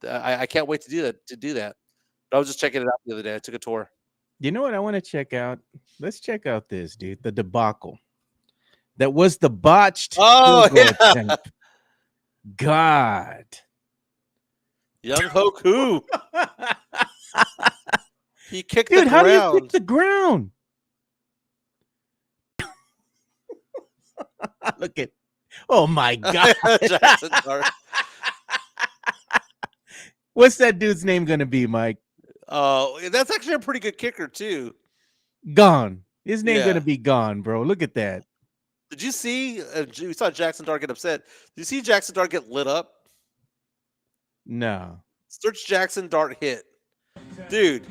I can't wait to do that. I was just checking it out the other day. I took a tour. You know what I want to check out? Let's check out this, dude. The debacle. That was the botched field goal attempt. God. Young Hoku. He kicked Dude, the how ground. do you kick the ground? Look at. Oh my God. Jackson Dart. What's that dude's name going to be, Mike? Oh, that's actually a pretty good kicker too. Gone. His name's Yeah. going to be Gone, bro. Look at that. Did you see? You saw Jackson Dart get upset. Did you see Jackson Dart get lit up? No. Search Jackson Dart hit, dude.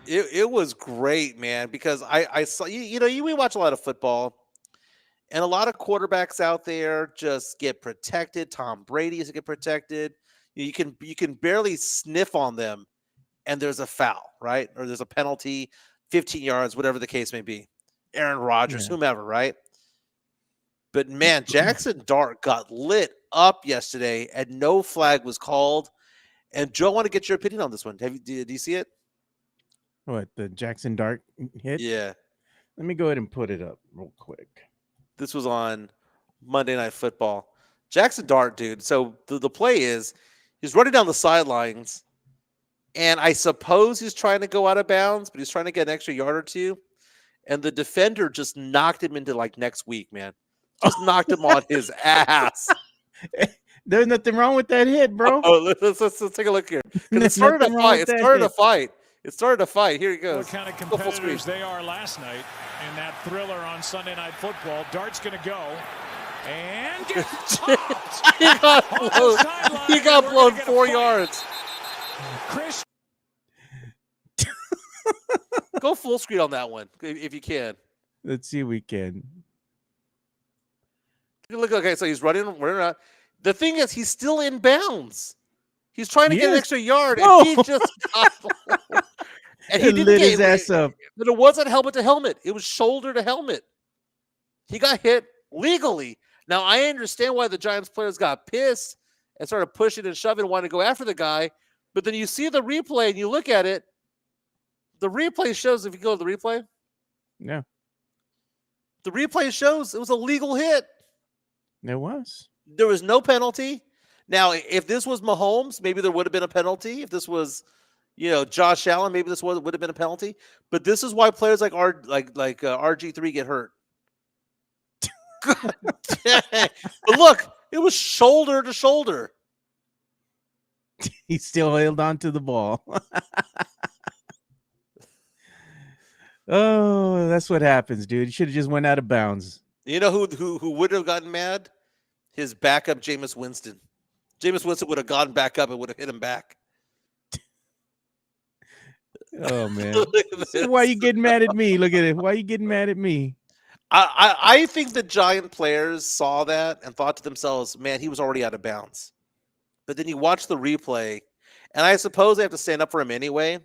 It was great, man. Because I saw we watch a lot of football, and a lot of quarterbacks out there just get protected. Tom Brady used to get protected. You can barely sniff on them, and there's a foul, right? Or there's a penalty, 15 yards, whatever the case may be. Aaron Rodgers, whomever, right? But man, Jackson Dart got lit up yesterday, and no flag was called. And Joe, I want to get your opinion on this one. Did you see it? What, the Jackson Dart hit? Yeah. Let me go ahead and put it up real quick. This was on Monday Night Football. Jackson Dart, dude. So the play is he's running down the sidelines, and I suppose he's trying to go out of bounds, but he's trying to get an extra yard or two. And the defender just knocked him into like next week, man. Just knocked him on his ass. There's nothing wrong with that hit, bro. Oh, let's take a look here. It started a fight. It started a fight. Here he goes. What kind of competitors they are last night in that thriller on Sunday Night Football. Dart's going to go. And get he got blown 4 yards. Chris. Go full screen on that one if you can. Let's see if we can. Look, okay, so he's running around. The thing is, he's still in bounds. He's trying to get an extra yard, and he just got and he lit his ass up. But it wasn't helmet to helmet. It was shoulder to helmet. He got hit legally. Now, I understand why the Giants players got pissed and started pushing and shoving and wanted to go after the guy. But then you see the replay and you look at it. The replay shows, if you go to the replay. Yeah. The replay shows it was a legal hit. It was. There was no penalty. Now, if this was Mahomes, maybe there would have been a penalty. If this was, Josh Allen, maybe this would have been a penalty. But this is why players like RG3 get hurt. Dang. But look, it was shoulder to shoulder. He still held on to the ball. Oh, that's what happens, dude. You should have just went out of bounds. You know who would have gotten mad? His backup, Jameis Winston. Jameis Winston would have gone back up and would have hit him back. Oh man. Look at See, why this. you getting mad at me? Look at it. Why you getting mad at me? I think the Giant players saw that and thought to themselves, man, he was already out of bounds. But then you watch the replay, and I suppose they have to stand up for him anyway.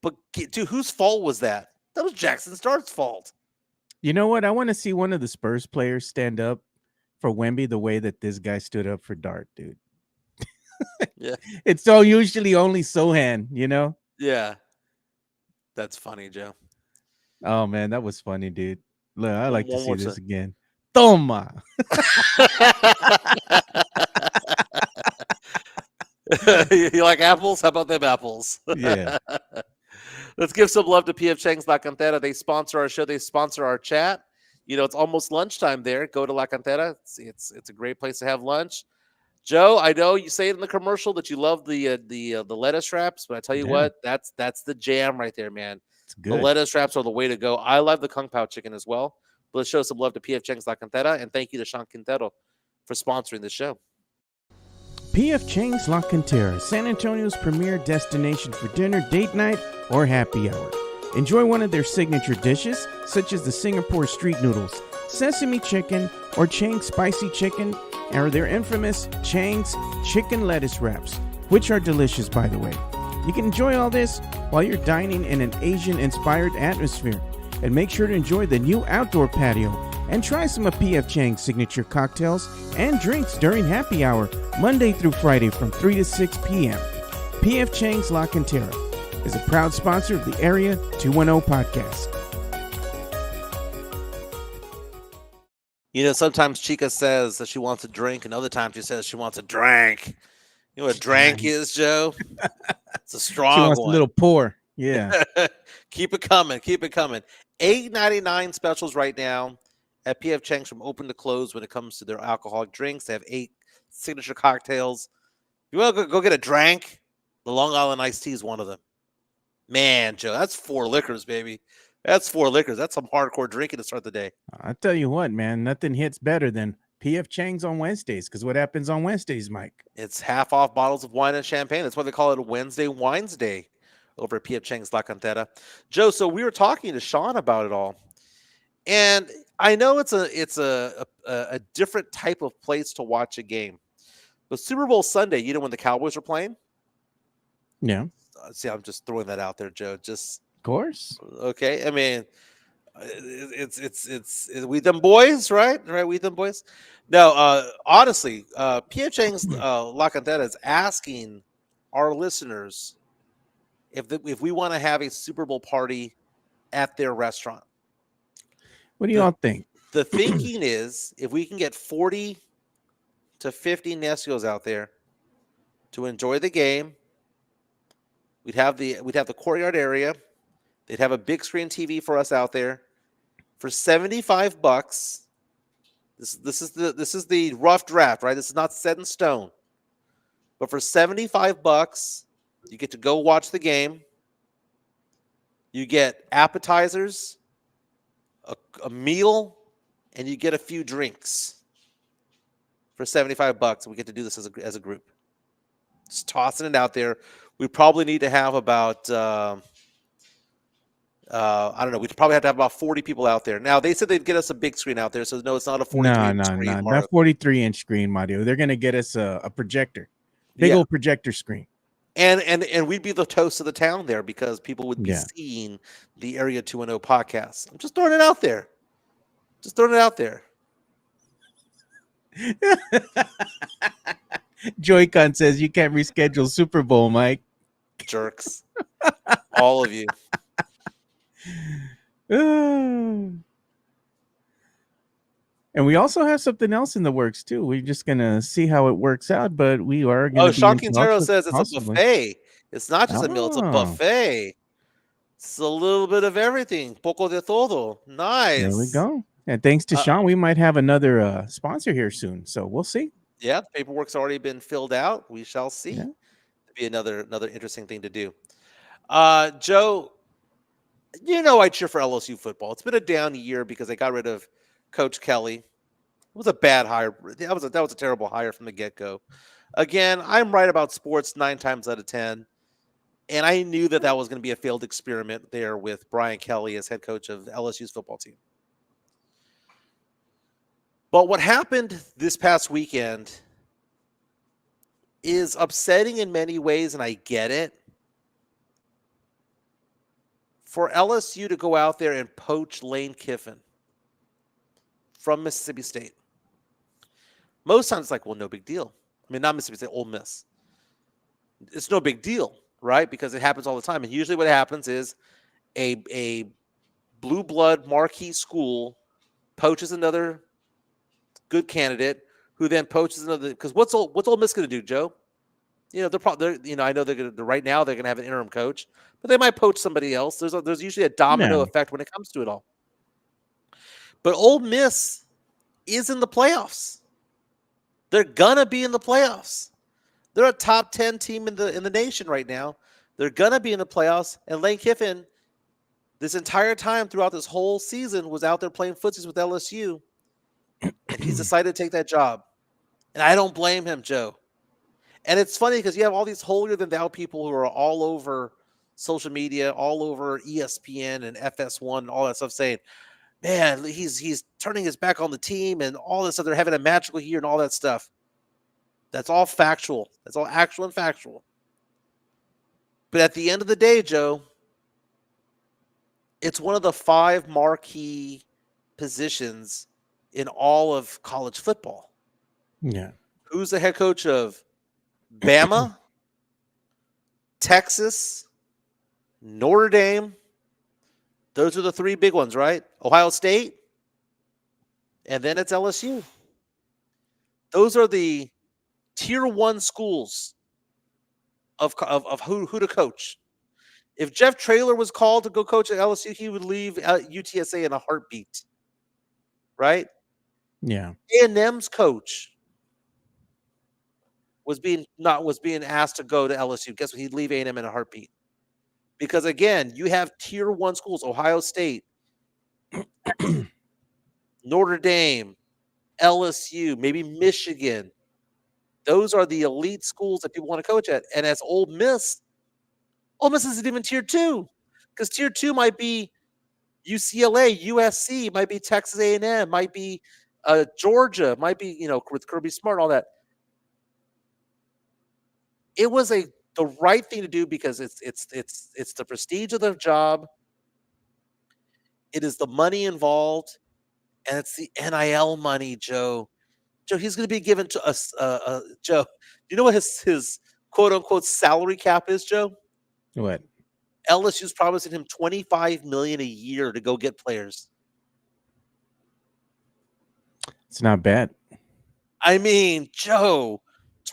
But dude, whose fault was that? That was Jackson Start's fault. You know what? I want to see one of the Spurs players stand up for Wemby the way that this guy stood up for Dart, dude. Yeah. It's so usually only Sochan, you know? Yeah. That's funny, Joe. Oh man, that was funny, dude. Look, I like to One see more this time. again. Toma. You like apples? How about them apples? Yeah. Let's give some love to PF Chang's La Cantera. They sponsor our show. They sponsor our chat. You know, it's almost lunchtime there. Go to La Cantera. It's a great place to have lunch. Joe, I know you say it in the commercial that you love the lettuce wraps, but I tell you Yeah. what, that's the jam right there, man. It's The good. lettuce wraps are the way to go. I love the Kung Pao chicken as well. But let's show some love to PF Chang's La Cantera, and thank you to Sean Quintero for sponsoring the show. PF Chang's La Cantera, San Antonio's premier destination for dinner, date night, or happy hour. Enjoy one of their signature dishes, such as the Singapore street noodles, sesame chicken, or Chang's spicy chicken, or their infamous Chang's chicken lettuce wraps, which are delicious, by the way. You can enjoy all this while you're dining in an Asian-inspired atmosphere. And make sure to enjoy the new outdoor patio and try some of PF Chang's signature cocktails and drinks during happy hour, Monday through Friday from 3 to 6 p.m. PF Chang's La Cantera is a proud sponsor of the Area 210 podcast. You know, sometimes Chica says that she wants a drink, and other times she says she wants a drank. You know what drank is, Joe? It's a strong She wants one. a little pour. Yeah. Keep it coming. Keep it coming. $8.99 specials right now at PF Chang's from open to close when it comes to their alcoholic drinks. They have 8 signature cocktails. You want to go get a drink? The Long Island iced tea is one of them. Man, Joe, that's 4 liquors, baby. That's 4 liquors. That's some hardcore drinking to start the day. I tell you what, man, nothing hits better than PF Chang's on Wednesdays, because what happens on Wednesdays, Mike? It's half off bottles of wine and champagne. That's why they call it a Wednesday Wines Day over at PF Chang's La Cantera. Joe, so we were talking to Sean about it all. And I know it's a different type of place to watch a game. But Super Bowl Sunday, you know when the Cowboys are playing? Yeah, See, I'm just throwing that out there, Joe. Just of course. okay. I mean, it's we them boys, right? Right, we them boys. No, honestly, PF Chang's La Cantera is asking our listeners if we want to have a Super Bowl party at their restaurant. What do y'all think? The thinking is if we can get 40 to 50 Nestios out there to enjoy the game, we'd have the courtyard area. They'd have a big screen TV for us out there for $75. This is the rough draft, right? This is not set in stone. But for $75, you get to go watch the game. You get appetizers, a meal, and you get a few drinks for $75. And we get to do this as a group. Just tossing it out there. We probably need to have about I don't know. We'd probably have to have about 40 people out there. Now they said they'd get us a big screen out there, so no, it's not a 43 screen. Not 43-inch screen, Mario. They're gonna get us a projector, big old projector screen, and we'd be the toast of the town there because people would be seeing the Area 210 podcast. I'm just throwing it out there. Joy-Con says you can't reschedule Super Bowl, Mike. Jerks, all of you. And we also have something else in the works too. We're just gonna see how it works out, but we are gonna. Sean Quintero says it's a buffet. It's not just a meal; it's a buffet. It's a little bit of everything. Poco de todo. Nice. There we go. And thanks to Uh, Sean, we might have another sponsor here soon. So we'll see. Yeah, the paperwork's already been filled out. We shall see. Yeah. It'd be another interesting thing to do. Joe, I cheer for LSU football. It's been a down year because they got rid of Coach Kelly. It was a bad hire. That was a terrible hire from the get-go. Again, I'm right about sports 9 times out of 10. And I knew that was going to be a failed experiment there with Brian Kelly as head coach of LSU's football team. But what happened this past weekend is upsetting in many ways, and I get it. For LSU to go out there and poach Lane Kiffin from Mississippi State. Most times it's like, well, no big deal. I mean, not Mississippi State, Ole Miss. It's no big deal, right? Because it happens all the time. And usually what happens is a blue blood marquee school poaches another good candidate who then poaches another. Because what's Ole Miss going to do, Joe? They're probably, I know they're going to, right now they're going to have an interim coach, but they might poach somebody else. There's usually a domino effect when it comes to it all. But Ole Miss is in the playoffs. They're gonna be in the playoffs. They're a top 10 team in the nation right now. They're gonna be in the playoffs. And Lane Kiffin, this entire time throughout this whole season, was out there playing footsies with LSU, and he's decided to take that job. And I don't blame him, Joe. And it's funny because you have all these holier-than-thou people who are all over social media, all over ESPN and FS1 and all that stuff saying, man, he's turning his back on the team and all this stuff. They're having a magical year and all that stuff. That's all factual. That's all actual and factual. But at the end of the day, Joe, it's one of the 5 marquee positions in all of college football. Yeah. Who's the head coach of Bama, Texas, Notre Dame? Those are the 3 big ones, right? Ohio State, and then it's LSU. Those are the tier 1 schools of who to coach. If Jeff Traylor was called to go coach at LSU, he would leave UTSA in a heartbeat, right? Yeah. A&M's coach was being asked to go to LSU. Guess what? He'd leave A&M in a heartbeat. Because again, you have tier 1 schools, Ohio State, Notre Dame, LSU, maybe Michigan. Those are the elite schools that people want to coach at. And as Ole Miss isn't even tier 2. Because tier 2 might be UCLA, USC, might be Texas A&M, might be Georgia, might be, with Kirby Smart, all that. It was the right thing to do because it's the prestige of the job. It is the money involved, and it's the NIL money, Joe. Joe, he's going to be given to us. Joe, do you know what his quote unquote salary cap is, Joe? What? LSU's promising him $25 million a year to go get players. It's not bad. I mean, Joe,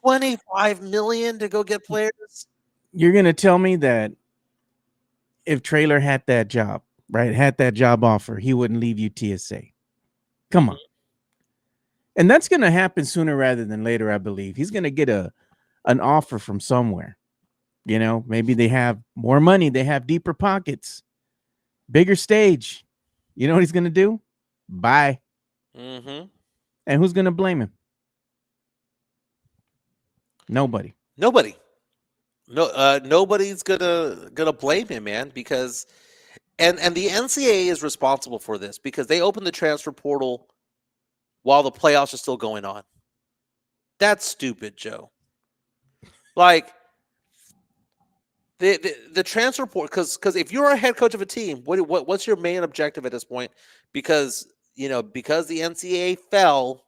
$25 million to go get players. You're gonna tell me that if Traylor had that job, right, had that job offer, he wouldn't leave UTSA. Come on. And that's gonna happen sooner rather than later, I believe. He's gonna get an offer from somewhere. Maybe they have more money, they have deeper pockets, bigger stage. You know what he's gonna do? Bye. Mm-hmm. And who's gonna blame him? Nobody. No, nobody's gonna blame him, man, because and the NCAA is responsible for this because they opened the transfer portal while the playoffs are still going on. That's stupid, Joe. Like the transfer portal, because if you're a head coach of a team, what's your main objective at this point? Because the NCAA fell,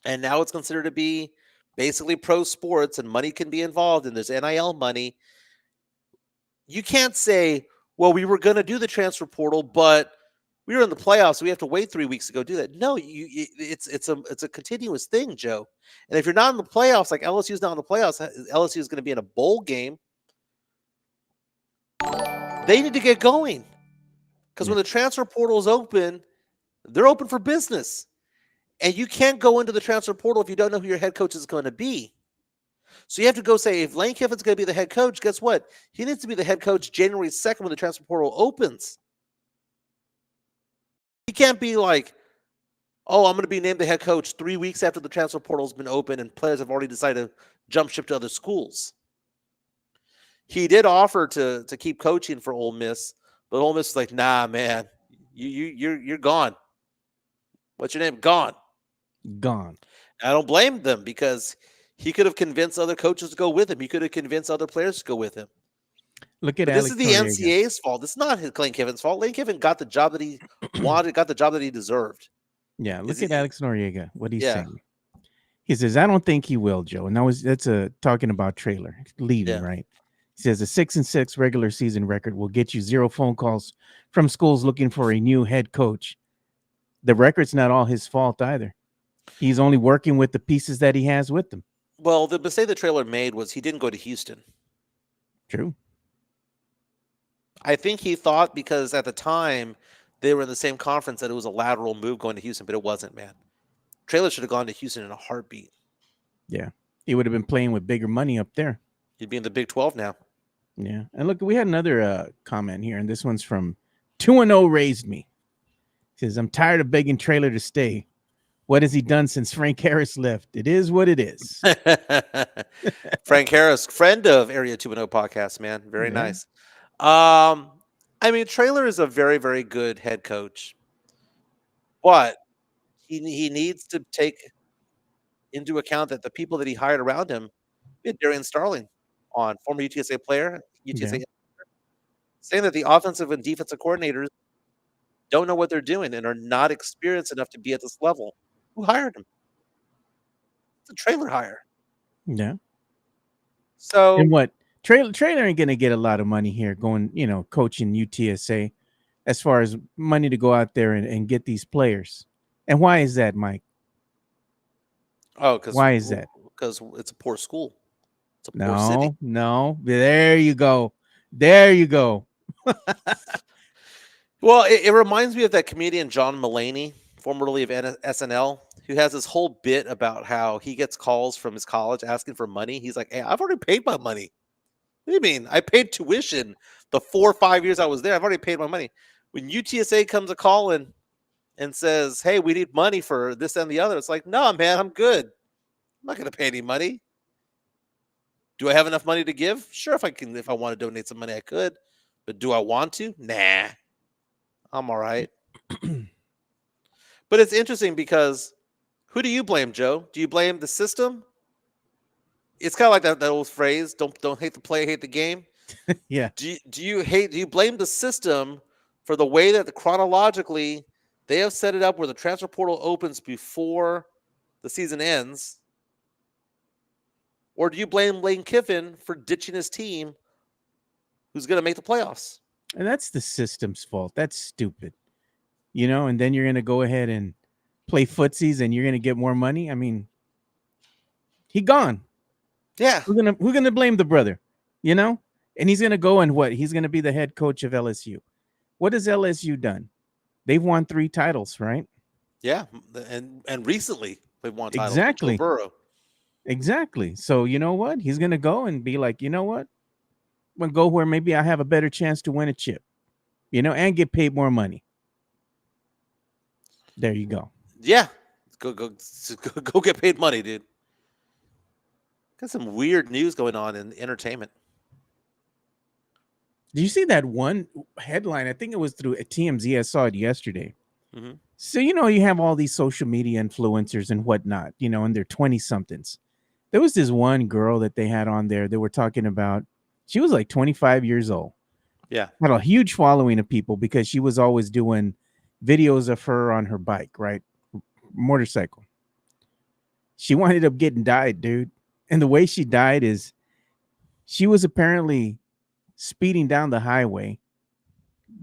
and now it's considered to be basically pro sports and money can be involved and there's NIL money. You can't say, well, we were going to do the transfer portal, but we were in the playoffs, so we have to wait 3 weeks to go do that. No, it's a continuous thing, Joe. And if you're not in the playoffs, like LSU's not in the playoffs, LSU is going to be in a bowl game. They need to get going because when the transfer portal is open, They're open for business. And you can't go into the transfer portal if you don't know who your head coach is going to be. So you have to go say, if Lane Kiffin's going to be the head coach, guess what? He needs to be the head coach January 2nd when the transfer portal opens. He can't be like, oh, I'm going to be named the head coach 3 weeks after the transfer portal's been open and players have already decided to jump ship to other schools. He did offer to keep coaching for Ole Miss, but Ole Miss is like, nah, man, you're gone. What's your name? Gone. Gone. I don't blame them because he could have convinced other coaches to go with him. He could have convinced other players to go with him. Look at But Alex this is the Noriega. NCAA's fault. It's not Lane Kiffin's fault. Lane Kiffin got the job that he wanted, got the job that he deserved. Yeah, look Is at it- Alex Noriega. What he's Yeah. saying. He says, "I don't think he will, Joe." And that's talking about Trailer leaving, Yeah. right? He says a 6-6 regular season record will get you 0 phone calls from schools looking for a new head coach. The record's not all his fault either. He's only working with the pieces that he has with him. Well, the mistake the Trailer made was he didn't go to Houston. True. I think he thought because at the time they were in the same conference that it was a lateral move going to Houston, but it wasn't, man. Trailer should have gone to Houston in a heartbeat. Yeah. He would have been playing with bigger money up there. He'd be in the Big 12 now. Yeah. And look, we had another comment here, and this one's from 2-0 Raised Me. He says, I'm tired of begging Trailer to stay. What has he done since Frank Harris left? It is what it is. Frank Harris, friend of Area 210 podcast, man. Very Yeah. nice. I mean, Trailer is a very, very good head coach, but he needs to take into account that the people that he hired around him, Darian Starling, on former UTSA player, UTSA, saying that the offensive and defensive coordinators don't know what they're doing and are not experienced enough to be at this level. Who hired him? It's a Trailer hire. Yeah. So And what? Trailer ain't going to get a lot of money here going, coaching UTSA as far as money to go out there and get these players. And why is that, Mike? Why is that? Because it's a poor school. It's a poor city. No. There you go. There you go. Well, it reminds me of that comedian John Mulaney, formerly of SNL, who has this whole bit about how he gets calls from his college asking for money. He's like, hey, I've already paid my money. What do you mean? I paid tuition the 4 or 5 years I was there. I've already paid my money. When UTSA comes a call and says, hey, we need money for this and the other, it's like, no, man, I'm good. I'm not going to pay any money. Do I have enough money to give? Sure, if I want to donate some money, I could. But do I want to? Nah. I'm all right. But it's interesting because who do you blame, Joe? Do you blame the system? It's kind of like that old phrase, don't hate the play, hate the game. Yeah. Do you blame the system for the way that chronologically they have set it up where the transfer portal opens before the season ends? Or do you blame Lane Kiffin for ditching his team who's going to make the playoffs? And that's the system's fault. That's stupid. And then you're going to go ahead and play footsies and you're going to get more money. I mean, he gone. Yeah. Who's going to blame the brother? And he's going to go and what? He's going to be the head coach of LSU. What has LSU done? They've won 3 titles, right? Yeah. And recently they've won titles. Exactly. Joe Burrow. Exactly. So you know what? He's going to go and be like, you know what? I'm going to go where maybe I have a better chance to win a chip, and get paid more money. There you go. Yeah. Go get paid money, dude. Got some weird news going on in entertainment. Did you see that one headline? I think it was through TMZ. I saw it yesterday. Mm-hmm. So, you have all these social media influencers and whatnot, and they're 20-somethings. There was this one girl that they had on there. They were talking about, she was like 25 years old. Yeah. Had a huge following of people because she was always doing videos of her on her bike, right? Motorcycle. She wound up getting died, dude. And the way she died is she was apparently speeding down the highway,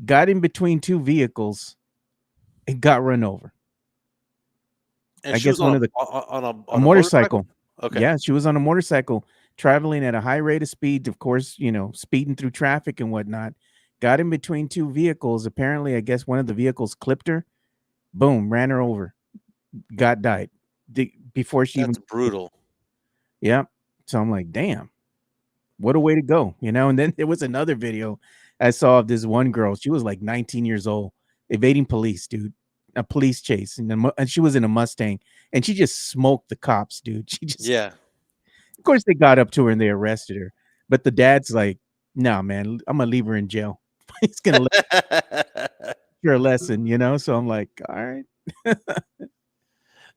got in between 2 vehicles, and got run over. And I she guess was one on of the on a motorcycle. Okay. Yeah, she was on a motorcycle traveling at a high rate of speed, of course, speeding through traffic and whatnot. Got in between 2 vehicles. Apparently, I guess one of the vehicles clipped her, Boom, ran her over, died before she even. That's brutal. Yeah. So I'm like, damn, what a way to go, you know? And then there was another video I saw of this one girl. She was like 19 years old, evading police, dude. A police chase, and she was in a Mustang, and she just smoked the cops, dude. She just, Yeah. of course, they got up to her and they arrested her. But the dad's like, "No, man, I'm gonna leave her in jail. He's gonna let her a lesson, you know." So I'm like, "All right."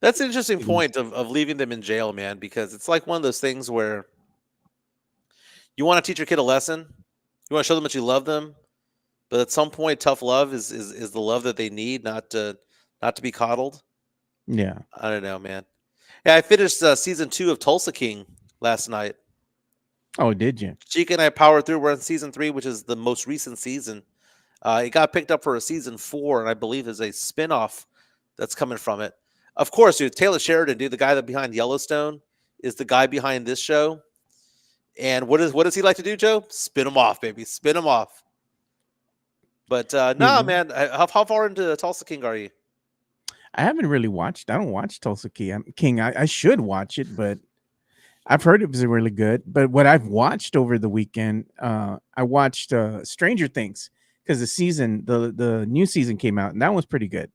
That's an interesting point of leaving them in jail, man, because it's like one of those things where you want to teach your kid a lesson, you want to show them that you love them, but at some point, tough love is the love that they need, not to be coddled. Yeah. I don't know, man. Yeah, I finished season 2 of Tulsa King last night. Oh, did you? Chica and I powered through. We're on season 3, which is the most recent season. It got picked up for a season 4, and I believe there's a spinoff that's coming from it. Of course, dude, Taylor Sheridan, dude, the guy that behind Yellowstone, is the guy behind this show. And what does he like to do, Joe? Spin him off, baby. Spin him off. But nah, man. How far into Tulsa King are you? I haven't really watched. I don't watch Tulsa King. I should watch it, but I've heard it was really good. But what I've watched over the weekend, I watched Stranger Things because the new season came out, and that was pretty good.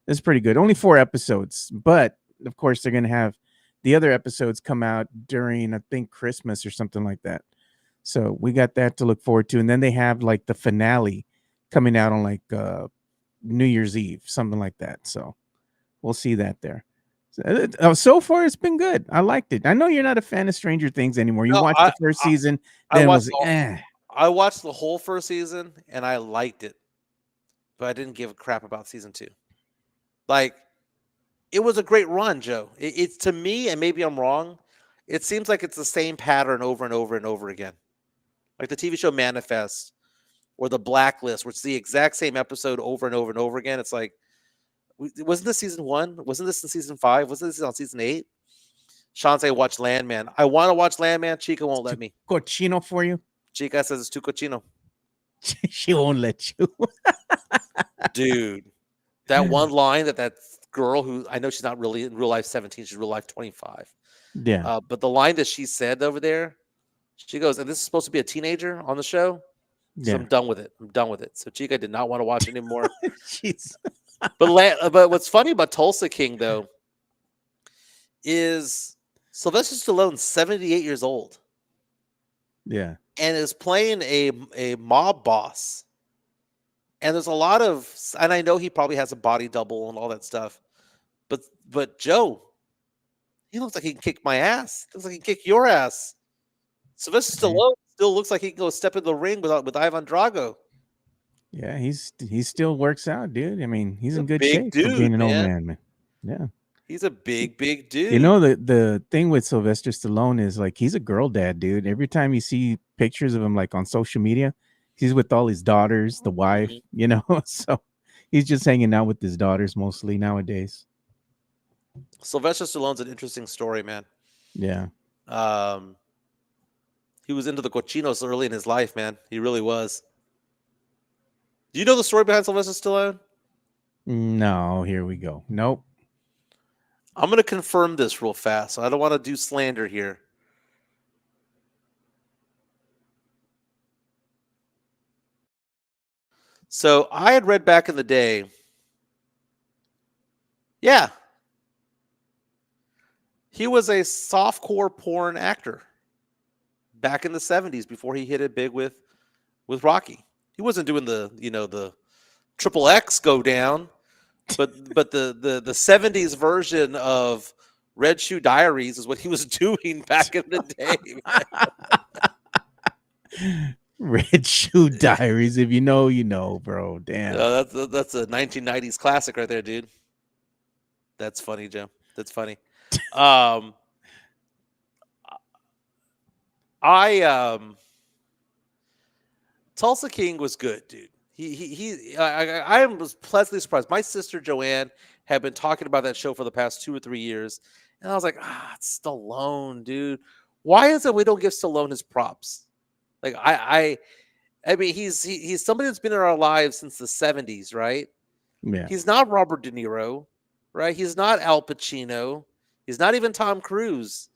It's pretty good. Only 4 episodes, but of course they're gonna have the other episodes come out during, I think, Christmas or something like that. So we got that to look forward to, and then they have like the finale coming out on like New Year's Eve, something like that. So we'll see that there. So far, it's been good. I liked it. I know you're not a fan of Stranger Things anymore. You No, watched the first season, then was like, eh. I watched the whole first season and I liked it, but I didn't give a crap about season 2. Like, it was a great run, Joe. It's to me, and maybe I'm wrong, it seems like it's the same pattern over and over and over again. Like the TV show Manifest or The Blacklist, which is the exact same episode over and over and over again. It's like, wasn't this season 1? Wasn't this in season 5? Wasn't this on season 8? Sean say, watch Landman. I want to watch Landman. Chica won't let me. Cochino for you. Chica says it's too cochino. She won't let you. Dude, that one line that girl who, I know she's not really in real life 17, she's real life 25. Yeah. But the line that she said over there, she goes, and this is supposed to be a teenager on the show. So Yeah. I'm done with it. I'm done with it. So Chica did not want to watch anymore. Jeez. But what's funny about Tulsa King, though, is Sylvester Stallone's 78 years old. Yeah. And is playing a mob boss. And there's a lot of, and I know he probably has a body double and all that stuff. But Joe, he looks like he can kick my ass. Looks like he can kick your ass. Sylvester Stallone still looks like he can go step in the ring with Ivan Drago. Yeah, he still works out, dude. I mean, he's in good big shape for dude, being an old man. man. Yeah. He's a big dude. You know, the thing with Sylvester Stallone is like he's a girl dad, dude. Every time you see pictures of him like on social media, he's with all his daughters, the wife, you know. So he's just hanging out with his daughters mostly nowadays. Sylvester Stallone's an interesting story, man. Yeah. He was into the cochinos early in his life, man. He really was. Do you know the story behind Sylvester Stallone? No, here we go. Nope. I'm going to confirm this real fast. So I don't want to do slander here. So I had read back in the day. Yeah. He was a softcore porn actor back in the 70s before he hit it big with Rocky. He wasn't doing the triple X go down, but the 70s version of Red Shoe Diaries is what he was doing back in the day. Red Shoe Diaries. If you know, you know, bro. Damn. That's a 1990s classic right there, dude. That's funny, Joe. That's funny. Tulsa King was good, dude. I was pleasantly surprised. My sister Joanne had been talking about that show for the past 2 or 3 years, and I was like, it's Stallone, dude. Why is it we don't give Stallone his props? Like I mean, he's somebody that's been in our lives since the 70s, right? Yeah. He's not Robert De Niro, right? He's not Al Pacino. He's not even Tom Cruise.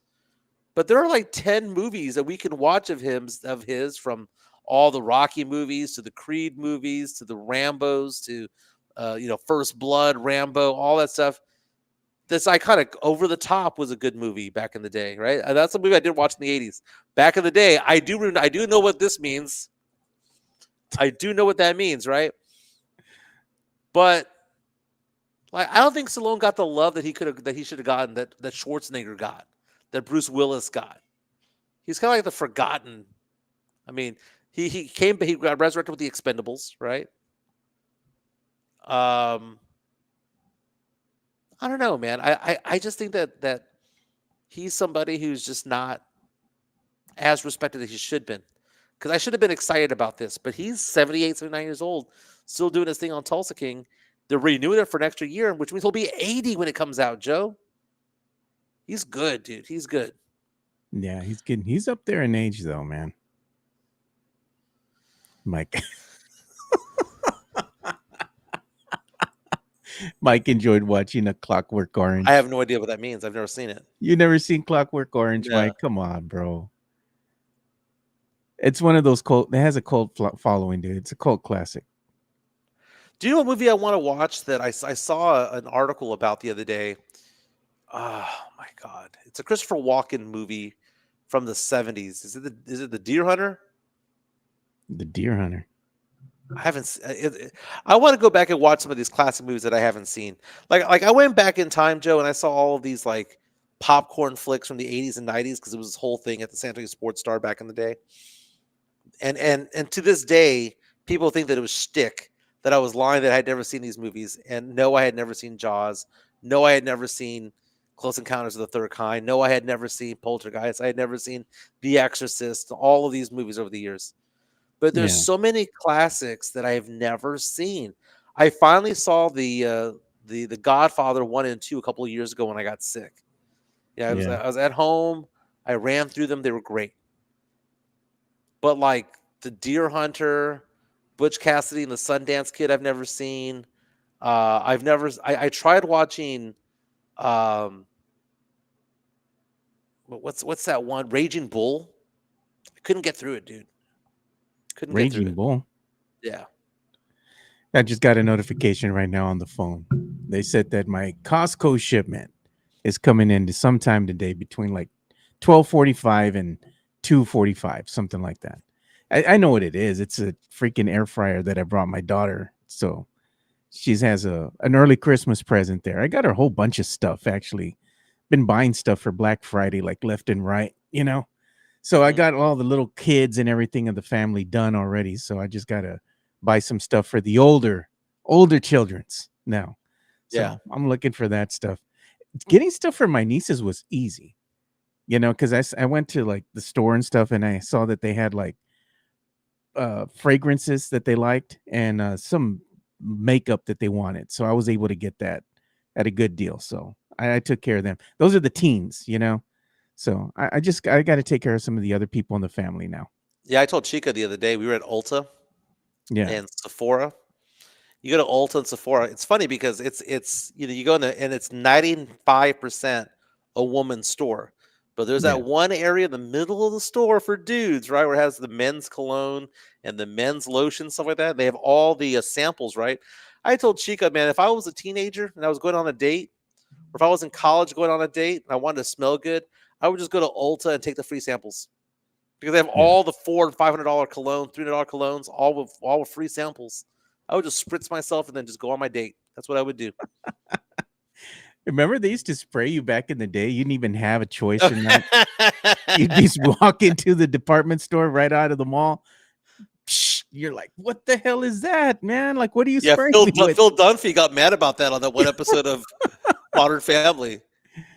But there are like 10 movies that we can watch of his, from all the Rocky movies to the Creed movies to the Rambos to First Blood, Rambo, all that stuff. This iconic Over the Top was a good movie back in the day, right? That's a movie I did watch in the 80s. Back in the day, I do know what this means. I do know what that means, right? But like, I don't think Stallone got the love that he should have gotten, that Schwarzenegger got, that Bruce Willis got. He's kind of like the forgotten. I mean, he got resurrected with the Expendables, right? I don't know, man. I just think that he's somebody who's just not as respected as he should been. Because I should have been excited about this, but he's 78, 79 years old, still doing his thing on Tulsa King. They're renewing it for an extra year, which means he'll be 80 when it comes out, Joe. He's good, dude. He's good. Yeah, he's up there in age though, man. Mike. Mike enjoyed watching A Clockwork Orange. I have no idea what that means. I've never seen it. You never seen Clockwork Orange, No. Mike? Come on, bro. It's one of those cult. It has a cult following, dude. It's a cult classic. Do you know what movie I want to watch that I saw an article about the other day? Oh my god! It's a Christopher Walken movie from the 70s. Is it the Deer Hunter? The Deer Hunter. I haven't. I want to go back and watch some of these classic movies that I haven't seen. Like I went back in time, Joe, and I saw all of these like popcorn flicks from the 80s and 90s, because it was this whole thing at the San Antonio Sports Star back in the day. And to this day, people think that it was shtick, that I was lying, that I had never seen these movies. And no, I had never seen Jaws. No, I had never seen Close Encounters of the Third Kind. No, I had never seen Poltergeist. I had never seen The Exorcist. All of these movies over the years. But there's so many classics that I have never seen. I finally saw the Godfather 1 and 2 a couple of years ago when I got sick. I was at home. I ran through them. They were great. But like the Deer Hunter, Butch Cassidy and the Sundance Kid, I've never seen. I tried watching what's that one? Raging Bull. I couldn't get through it, dude. Raging Bull. Yeah. I just got a notification right now on the phone. They said that my Costco shipment is coming in sometime today between like 12:45 and 2:45, something like that. I know what it is. It's a freaking air fryer that I brought my daughter. So she has an early Christmas present there. I got her a whole bunch of stuff, actually. Been buying stuff for Black Friday, like left and right, you know? So I got all the little kids and everything of the family done already. So I just got to buy some stuff for the older children's now. So Yeah. I'm looking for that stuff. Getting stuff for my nieces was easy, you know, because I went to like the store and stuff, and I saw that they had like fragrances that they liked and some makeup that they wanted. So I was able to get that at a good deal. So I took care of them. Those are the teens, you know. So I got to take care of some of the other people in the family now. Yeah, I told Chica the other day, we were at Ulta and Sephora. You go to Ulta and Sephora. It's funny because it's you go in there and it's 95% a woman's store. But there's that one area in the middle of the store for dudes, right, where it has the men's cologne and the men's lotion, stuff like that. They have all the samples, right? I told Chica, man, if I was a teenager and I was going on a date, or if I was in college going on a date and I wanted to smell good, I would just go to Ulta and take the free samples, because they have all the $400 and $500 cologne, $300 colognes, all with free samples. I would just spritz myself and then just go on my date. That's what I would do. Remember they used to spray you back in the day? You didn't even have a choice in that. You'd just walk into the department store right out of the mall. Psh, you're like, what the hell is that, man? Like, what are you spraying me with? Phil Dunphy got mad about that on that one episode of Modern Family.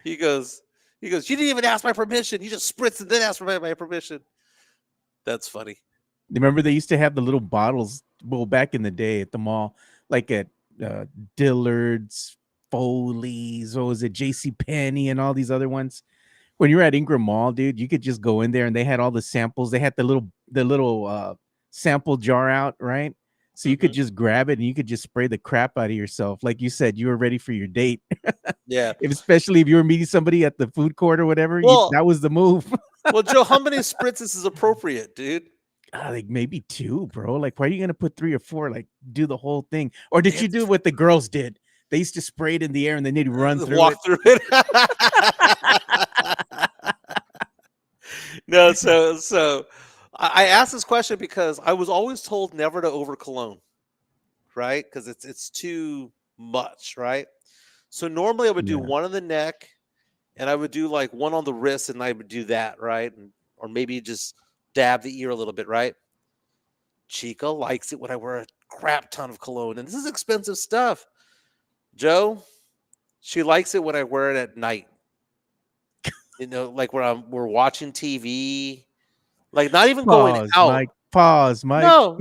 He goes, you didn't even ask my permission. You just spritzed and then asked for my permission. That's funny. Remember they used to have the little bottles, well, back in the day at the mall, like at Dillard's, Foley's, or was it JCPenney and all these other ones? When you were at Ingram Mall, dude, you could just go in there and they had all the samples. They had the little sample jar out, right? So you could just grab it and you could just spray the crap out of yourself. Like you said, you were ready for your date. Yeah. Especially if you were meeting somebody at the food court or whatever, Well, that was the move. well, Joe, how many spritzes is appropriate, dude? Like maybe 2, bro. Like, why are you gonna put 3 or 4? Like, do the whole thing, or did you It's do what the girls did? They used to spray it in the air and then they'd run through walk it. through it. No, so I asked this question because I was always told never to over cologne, right? Because it's too much, right? So normally I would do Yeah. one on the neck, and I would do like one on the wrist, and I would do that, right? Or maybe just dab the ear a little bit, right? Chica likes it when I wear a crap ton of cologne, and this is expensive stuff. Joe, she likes it when I wear it at night. Like when we're watching TV, like not even going Pause, out. Mike. Pause, Mike. No.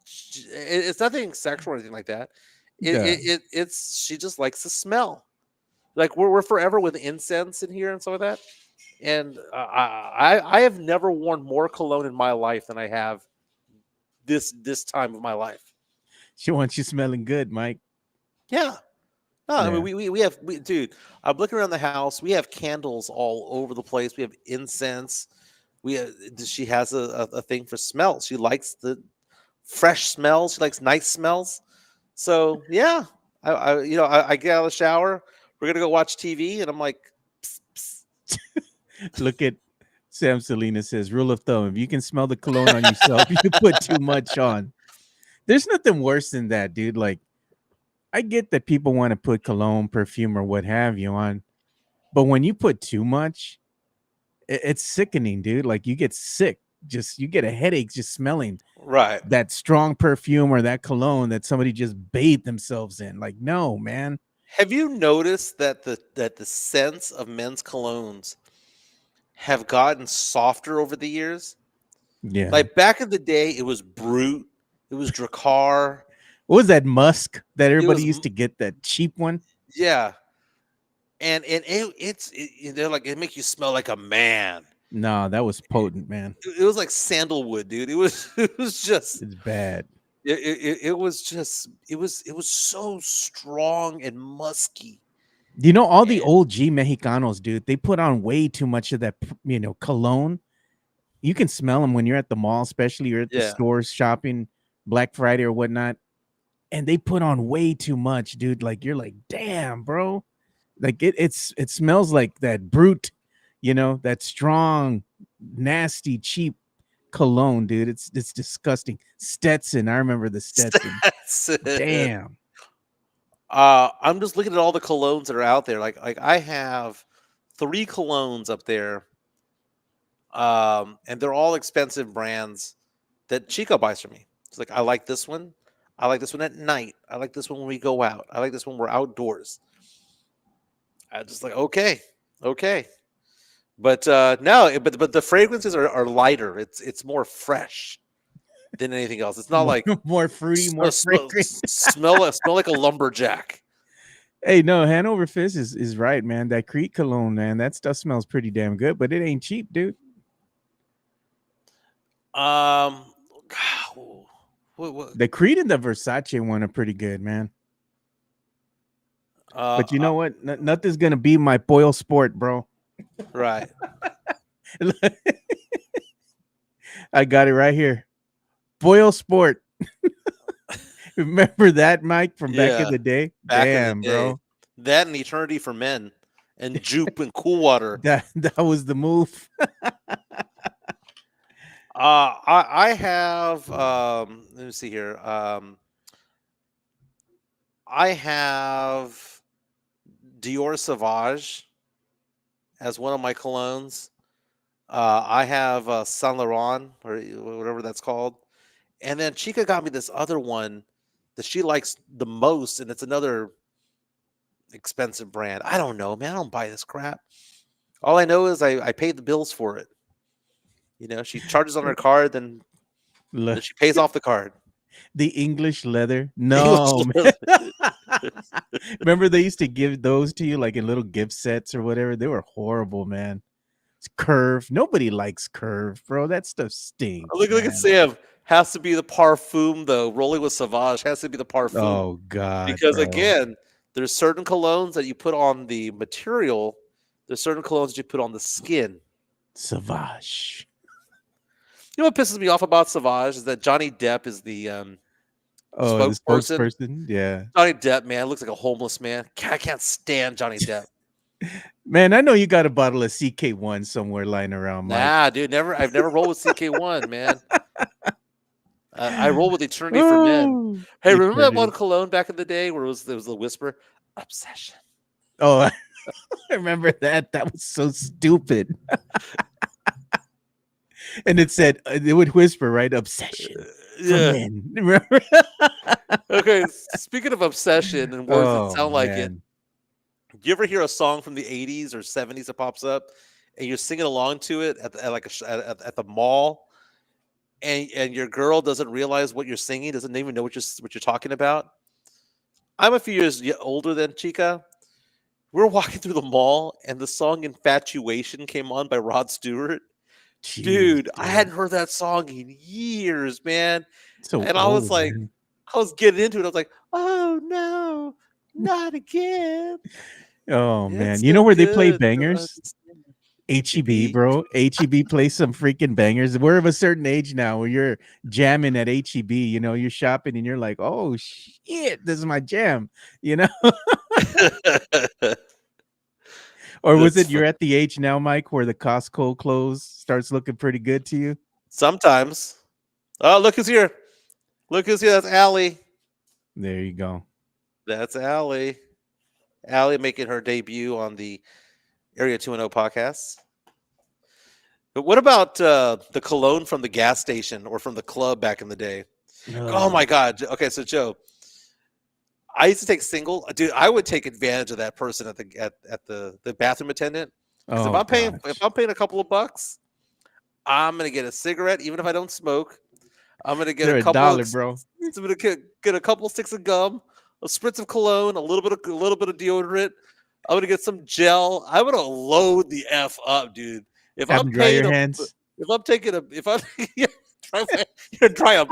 It's nothing sexual or anything like that. Yeah. It's she just likes the smell. Like we're forever with incense in here and stuff like that. And I have never worn more cologne in my life than I have this time of my life. She wants you smelling good, Mike. Yeah. No, I Yeah. mean dude. I'm looking around the house. We have candles all over the place. We have incense. She has a thing for smells. She likes the fresh smells. She likes nice smells. So yeah, I get out of the shower. We're gonna go watch TV, and I'm like, psst, psst. Look at Sam Selena says, rule of thumb, if you can smell the cologne on yourself, you put too much on. There's nothing worse than that, dude. Like, I get that people want to put cologne, perfume, or what have you on, but when you put too much, it's sickening, dude. Like, you get sick. You get a headache just smelling Right. that strong perfume or that cologne that somebody just bathed themselves in. Like, no, man. Have you noticed that the scents of men's colognes have gotten softer over the years? Yeah. Like back in the day, it was Brute, it was Drakkar. What was that musk that everybody was used to get, that cheap one? Yeah, and they're like it make you smell like a man. No, that was potent, man. It was like sandalwood, dude. It was just It's bad. it was so strong and musky. You know, all the old G Mexicanos, dude, they put on way too much of that, cologne. You can smell them when you're at the mall, especially you're at the Yeah. stores shopping Black Friday or whatnot. And they put on way too much, dude. Like, you're like, damn, bro. Like, it smells like that Brute, that strong, nasty, cheap cologne, dude. It's disgusting. Stetson. I remember the Stetson. Damn. I'm just looking at all the colognes that are out there. Like I have 3 colognes up there, and they're all expensive brands that Chico buys for me. It's like I like this one. I like this one at night. I like this one when we go out. I like this one when we're outdoors. I just like okay. But no, but the fragrances are lighter. It's more fresh than anything else. It's not like more fruity, more fragrant. smell like a lumberjack. Hey, no, Hanover Fizz is right, man. That Crete cologne, man, that stuff smells pretty damn good, but it ain't cheap, dude. What? The Crete and the Versace one are pretty good, man. But you know what? Nothing's gonna be my Boyle Sport, bro. Right. I got it right here. Boyle Sport. Remember that, Mike, from back in the day? Damn, bro. That and Eternity for Men and Jupe and Cool Water. That was the move. I have let me see here. I have Dior Sauvage as one of my colognes. I have Saint Laurent or whatever that's called. And then Chica got me this other one that she likes the most, and it's another expensive brand. I don't know, man. I don't buy this crap. All I know is I paid the bills for it. She charges on her card, then she pays off the card. The English leather. No, man. Remember they used to give those to you like in little gift sets or whatever? They were horrible, man. It's Curve. Nobody likes Curve, bro. That stuff stinks. Look at Sam. has to be the parfum, though. Rolling with Sauvage has to be the parfum. Oh God, Because bro. again, there's certain colognes that you put on the material. There's certain colognes that you put on the skin. Savage. You know what pisses me off about Sauvage is that Johnny Depp is the Oh, the spokesperson. spokesperson. Yeah, Johnny Depp, man, looks like a homeless man. I can't stand Johnny Depp. man. I know you got a bottle of CK1 somewhere lying around, Mike. Nah, dude, I've never rolled with CK1, man. I roll with Eternity for Men. Oh, Hey, remember that one eternity. cologne back in the day where there was the whisper, obsession. Oh, I remember that. That was so stupid. And it said it would whisper, right? Obsession for Yeah. men. Remember? Okay. Speaking of obsession and words that Oh sound like it, man. do you ever hear a song from the 80s or 70s that pops up and you're singing along to it at the mall and your girl doesn't realize what you're singing, doesn't even know what you're talking about? I'm a few years older than Chica. We're walking through the mall and the song Infatuation came on by Rod Stewart. Jeez, Dude, I hadn't heard that song in years, man. so And I was old, like, man. I was getting into it. I was like, oh no, not again. Oh man. It's You know so where they play good. bangers? HEB, HEB? bro. HEB plays some freaking bangers. We're of a certain age now where you're jamming at HEB, you know, you're shopping and you're like, oh shit, this is my jam, you know? Or was That's it you're at the age now, Mike, where the Costco clothes starts looking pretty good to you? Sometimes. Oh, look who's here. Look who's here. That's Allie. There you go. That's Allie. Allie making her debut on the Area 210 podcast. But what about the cologne from the gas station or from the club back in the day? Oh my God. Okay, so Joe, I used to take single. Dude, I would take advantage of that person at the bathroom attendant. Because Oh, if I'm paying a couple of bucks, I'm gonna get a cigarette, even if I don't smoke. I'm gonna get they're a couple $1, of bro. I'm gonna get a couple sticks of gum, a spritz of cologne, a little bit of deodorant. I'm gonna get some gel. I'm gonna load the F up, dude. If Have I'm them dry paying your a hands. if I'm taking a if I'm yeah, try them.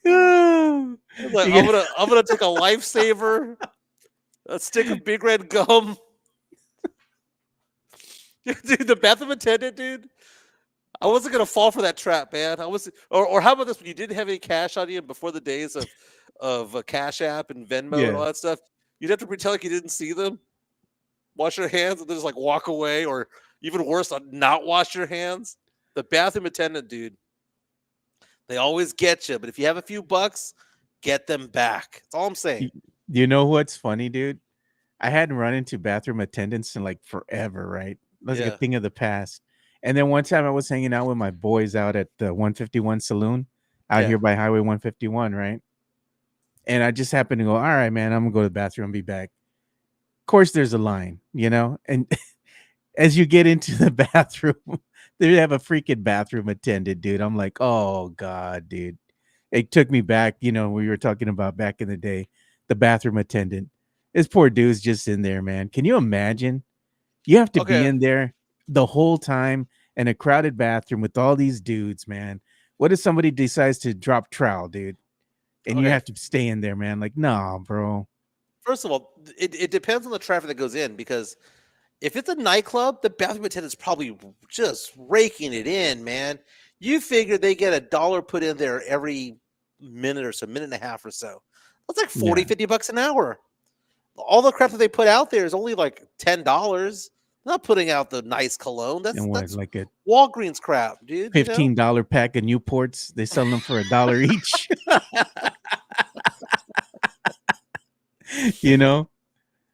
Oh, Like, you I'm gonna take a lifesaver, a stick of big red gum. Dude, the bathroom attendant, dude. I wasn't gonna fall for that trap, man. Or how about this? When you didn't have any cash on you before the days of Cash App and Venmo and all yeah. that stuff, you'd have to pretend like you didn't see them. Wash your hands and then just like walk away, or even worse, not wash your hands. The bathroom attendant, dude, they always get you. But if you have a few bucks, get them back. That's all I'm saying. You know what's funny, dude? I hadn't run into bathroom attendants in like forever, right? That's like a Yeah, thing of the past. And then one time I was hanging out with my boys out at the 151 Saloon out yeah. here by Highway 151, right? And I just happened to go, all right, man, I'm gonna go to the bathroom and be back. Of course, there's a line, you know, and as you get into the bathroom, they have a freaking bathroom attendant, dude. I'm like, oh God, dude. It took me back, you know, we were talking about back in the day, the bathroom attendant. This poor dude's just in there, man. Can you imagine? You have to be Okay, in there the whole time in a crowded bathroom with all these dudes, man. What if somebody decides to drop trowel, dude? And you okay. have to stay in there, man. Like, nah, bro. First of all, it depends on the traffic that goes in, because if it's a nightclub, the bathroom attendant's probably just raking it in, man. You figure they get $1 put in there every minute or so, minute and a half or so. That's like 40, Yeah. 50 bucks an hour. All the crap that they put out there is only like $10. Not putting out the nice cologne. And what, That's like a Walgreens crap, dude. You know? $15 pack of Newports? They sell them for $1 each. You know?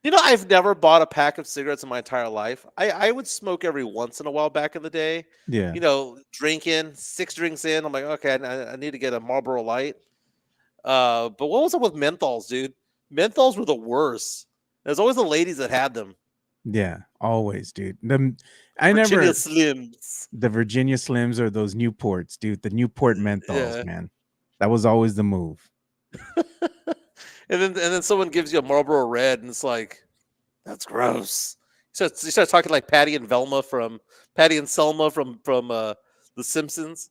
You know, I've never bought a pack of cigarettes in my entire life. I would smoke every once in a while back in the day. Yeah. You know, drinking, 6 drinks in, I'm like, okay, I need to get a Marlboro Light. But what was up with menthols, dude? Menthols were the worst. There's always the ladies that had them. Yeah. Always, dude. I Virginia never Slims. the Virginia Slims or those Newports, dude. The Newport menthols, Yeah. man. That was always the move. And then someone gives you a Marlboro Red, and it's like, that's gross. So you start talking like Patty and Selma from The Simpsons.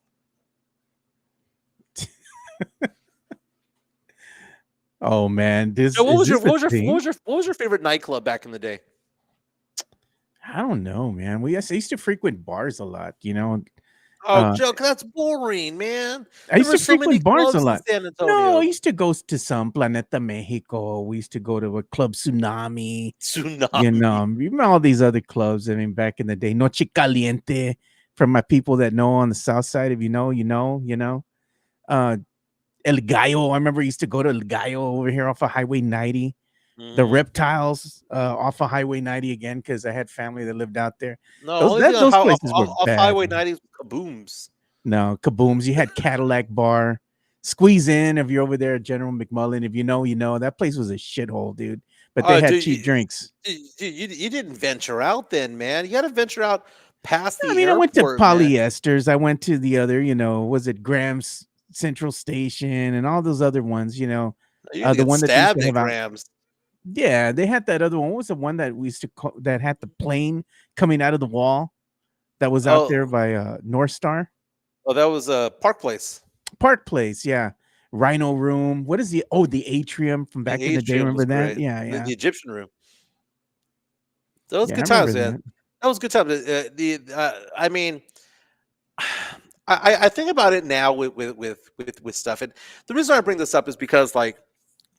Oh man, So this what is was your this a what was your what thing? was your what was your favorite nightclub back in the day? I don't know, man. I used to frequent bars a lot, you know. Oh, Uh, Joe, that's boring, man. I There used were to so many frequent bars a clubs in lot. San No, I Antonio. used to go to some Planeta Mexico. We used to go to a club Tsunami. Tsunami. Even all these other clubs. I mean, back in the day, Noche Caliente. For my people that know on the south side, if you know, you know, you know. Uh, El Gallo. I remember I used to go to El Gallo over here off of Highway 90. The Mhm. Reptiles off of Highway 90 again because I had family that lived out there. No, only thing Those off, places were off, off bad, Highway man. 90 kabooms. No, kabooms. You had Cadillac Bar. Squeeze in if you're over there at General McMullen. If you know, you know. That place was a shithole, dude. But they Oh, had dude, cheap drinks. you didn't venture out then, man. You got to venture out past I the mean, I went to airport, man. Polyesters. I went to the other, was it Graham's Central Station and all those other ones, You used to the get one that they used stabbed to at have out. Grams. Yeah, they had that other one. What was the one that we used to call that had the plane coming out of the wall that was out there Oh, by North Star? that was Park Place. Park Place, yeah. Rhino Room. What is the atrium from The back in the day? atrium was Remember that? great. Yeah, The yeah. Egyptian room. Those Yeah, I good remember times, man. that. That was good times. I mean, I think about it now with stuff, and the reason I bring this up is because like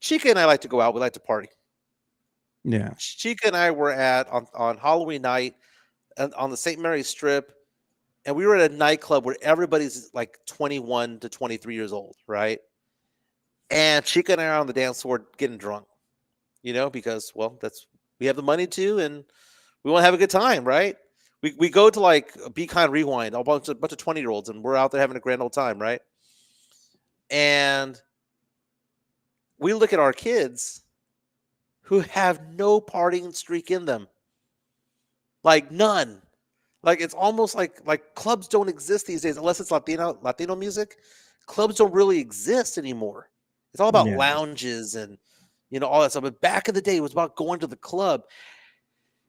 Chica and I like to go out. We like to party. Yeah. Chica and I were at on Halloween night on the St. Mary's Strip, and we were at a nightclub where everybody's like 21 to 23 years old, right? And Chica and I are on the dance floor getting drunk, because that's we have the money to, and we want to have a good time, right? We go to like Be Kind Rewind, a bunch of 20-year-olds, and we're out there having a grand old time, right? And we look at our kids who have no partying streak in them, like none. Like it's almost like clubs don't exist these days unless it's Latino music. Clubs don't really exist anymore. It's all about Yeah. lounges and all that stuff. But back in the day, it was about going to the club.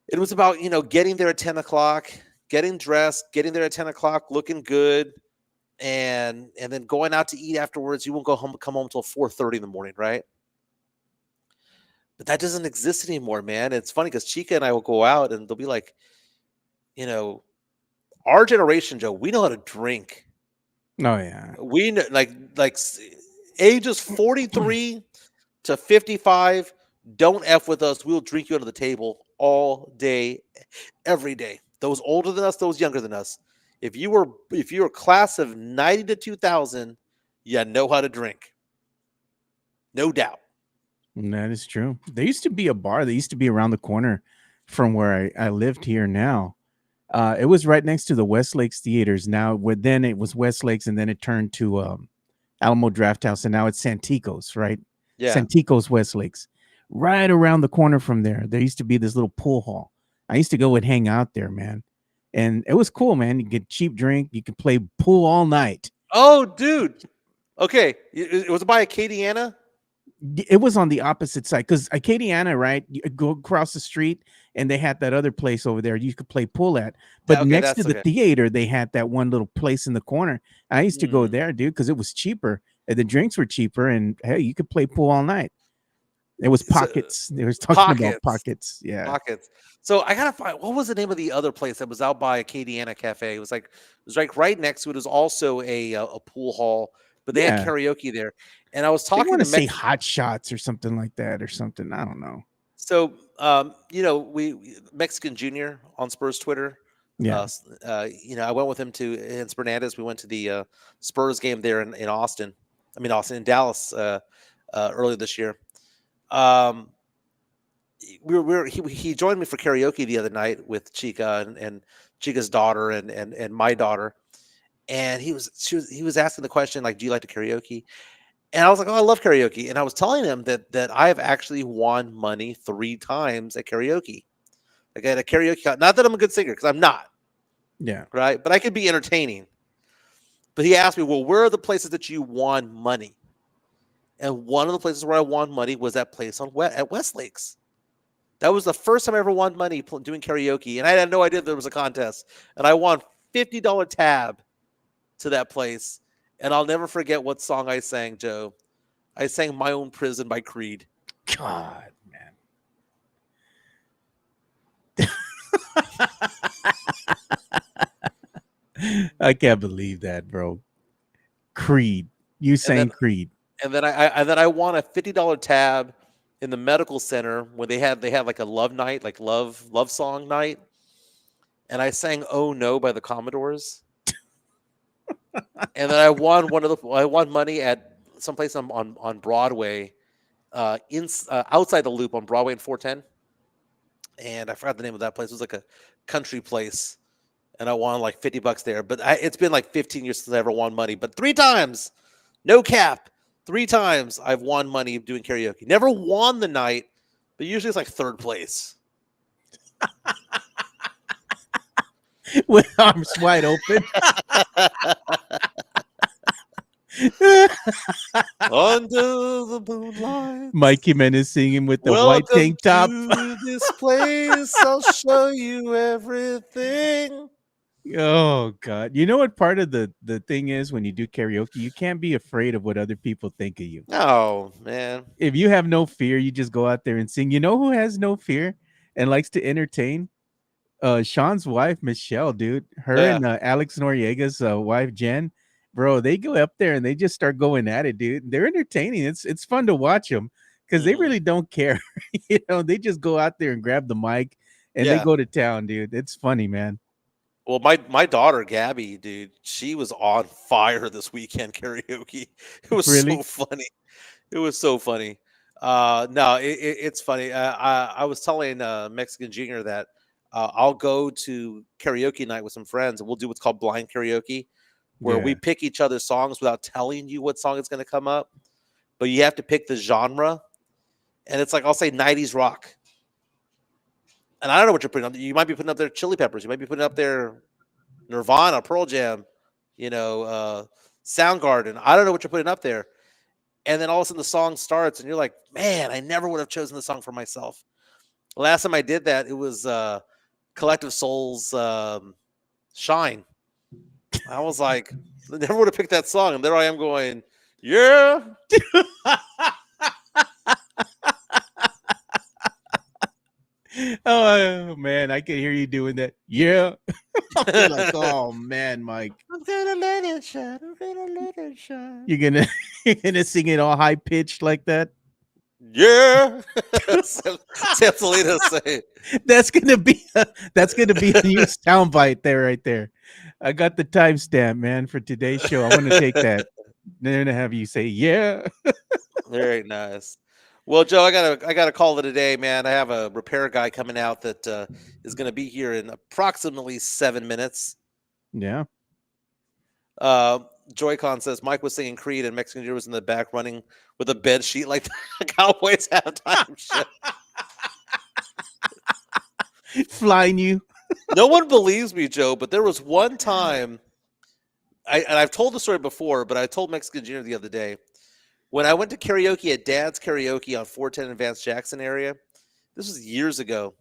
It was about getting there at 10 o'clock, getting dressed, getting there at 10 o'clock, looking good, and then going out to eat afterwards. You won't come home until 4:30 in the morning, right? But that doesn't exist anymore, man. It's funny because Chica and I will go out and they'll be like, you know, our generation, Joe, we know how to drink. Oh yeah. We know, ages 43 to 55. Don't F with us. We'll drink you under the table all day, every day. Those older than us, those younger than us. If you were class of 90 to 2000, you know how to drink. No doubt. That is true. There used to be a bar that used to be around the corner from where I lived here now. It was right next to the West Lakes Theaters. Now, then it was West Lakes, and then it turned to Alamo Draft House, and now it's Santikos, right? Yeah. Santikos West Lakes. Right around the corner from there used to be this little pool hall. I used to go and hang out there, man. And it was cool, man. You get cheap drink. You could play pool all night. Oh, dude. Okay. It was by Acadiana. It was on the opposite side because Acadiana, right? You go across the street, and they had that other place over there you could play pool at. But Okay, next to that's the okay. theater, they had that one little place in the corner. I used to go Mm. there, dude, because it was cheaper. And the drinks were cheaper, and hey, you could play pool all night. It was So, pockets. They was talking about pockets. pockets. Yeah, Pockets. So I gotta find what was the name of the other place that was out by Acadiana Cafe. It was like right next to it. It was also a pool hall, but they had yeah. karaoke there. And I was They talking want to to say Mexican. hot shots or something like that, or something. I don't know. So we Mexican Junior on Spurs Twitter. Yeah, I went with him to Hens Bernandez. We went to the Spurs game there in Austin. I mean Austin in Dallas earlier this year. Um, he joined me for karaoke the other night with Chica and Chica's daughter and my daughter, and he was asking the question like, do you like to karaoke? And I was like, oh, I love karaoke, and I was telling him that I have actually won money 3 times at karaoke. Like at a karaoke, not that I'm a good singer because I'm not, yeah. right? But I could be entertaining. But he asked me, well, where are the places that you won money? And one of the places where I won money was that place at West Lakes. That was the first time I ever won money doing karaoke, and I had no idea there was a contest. And I won $50 tab to that place, and I'll never forget what song I sang, Joe. I sang "My Own Prison" by Creed. God, man. I can't believe that, bro. Creed. You And sang then Creed. and then I won a $50 tab in the medical center when they had like a love night, like love song night, and I sang "Oh No" by the Commodores. And then I won money at someplace on Broadway, outside the Loop on Broadway and 410, and I forgot the name of that place. It was like a country place, and I won like $50 there. But it's been like 15 years since I ever won money. But 3 times, no cap, 3 times I've won money doing karaoke. Never won the night, but usually it's like 3rd place. With arms wide open. Under the moonlight. Mikey Men is singing with the white Welcome tank top. to this place. I'll show you everything. Oh God. You know what part of the thing is when you do karaoke? You can't be afraid of what other people think of you. Oh, man. If you have no fear, you just go out there and sing. You know who has no fear and likes to entertain? Sean's wife, Michelle, dude. Her Yeah. and Alex Noriega's wife, Jen. Bro, they go up there and they just start going at it, dude. They're entertaining. It's fun to watch them because they really don't care. You know, they just go out there and grab the mic and they Yeah. go to town, dude. It's funny, man. Well, my daughter, Gabby, dude, she was on fire this weekend karaoke. It was Really? so funny. It was so funny. No, it's funny. I was telling Mexican Junior that I'll go to karaoke night with some friends, and we'll do what's called blind karaoke, where we Yeah. pick each other's songs without telling you what song is going to come up, but you have to pick the genre, and it's like I'll say 90s rock, and I don't know what you're putting up. You might be putting up there Chili Peppers, you might be putting up there Nirvana, Pearl Jam, Soundgarden. I don't know what you're putting up there, and then all of a sudden the song starts, and you're like, man, I never would have chosen the song for myself. Last time I did that, it was Collective Soul's Shine. I was like, I never would have picked that song. And there I am going, yeah. Oh man, I can hear you doing that. Yeah. You're like, oh man, Mike. I'm gonna let it shine. I'm gonna let it shine. You're gonna sing it all high pitched like that. Yeah. Sam Salito say. That's gonna be a new soundbite there, right there. I got the timestamp, man, for today's show. I want to take that. Then to have you say, yeah. Very nice. Well, Joe, I gotta call it a day, man. I have a repair guy coming out that is gonna be here in approximately 7 minutes. Yeah. Joy-Con says Mike was singing Creed and Mexican Junior was in the back running with a bed sheet like the Cowboys halftime show. Flying you. No one believes me, Joe, but there was one time, and I've told the story before, but I told Mexican Junior the other day, when I went to karaoke at Dad's Karaoke on 410 Advanced Jackson area. This was years ago,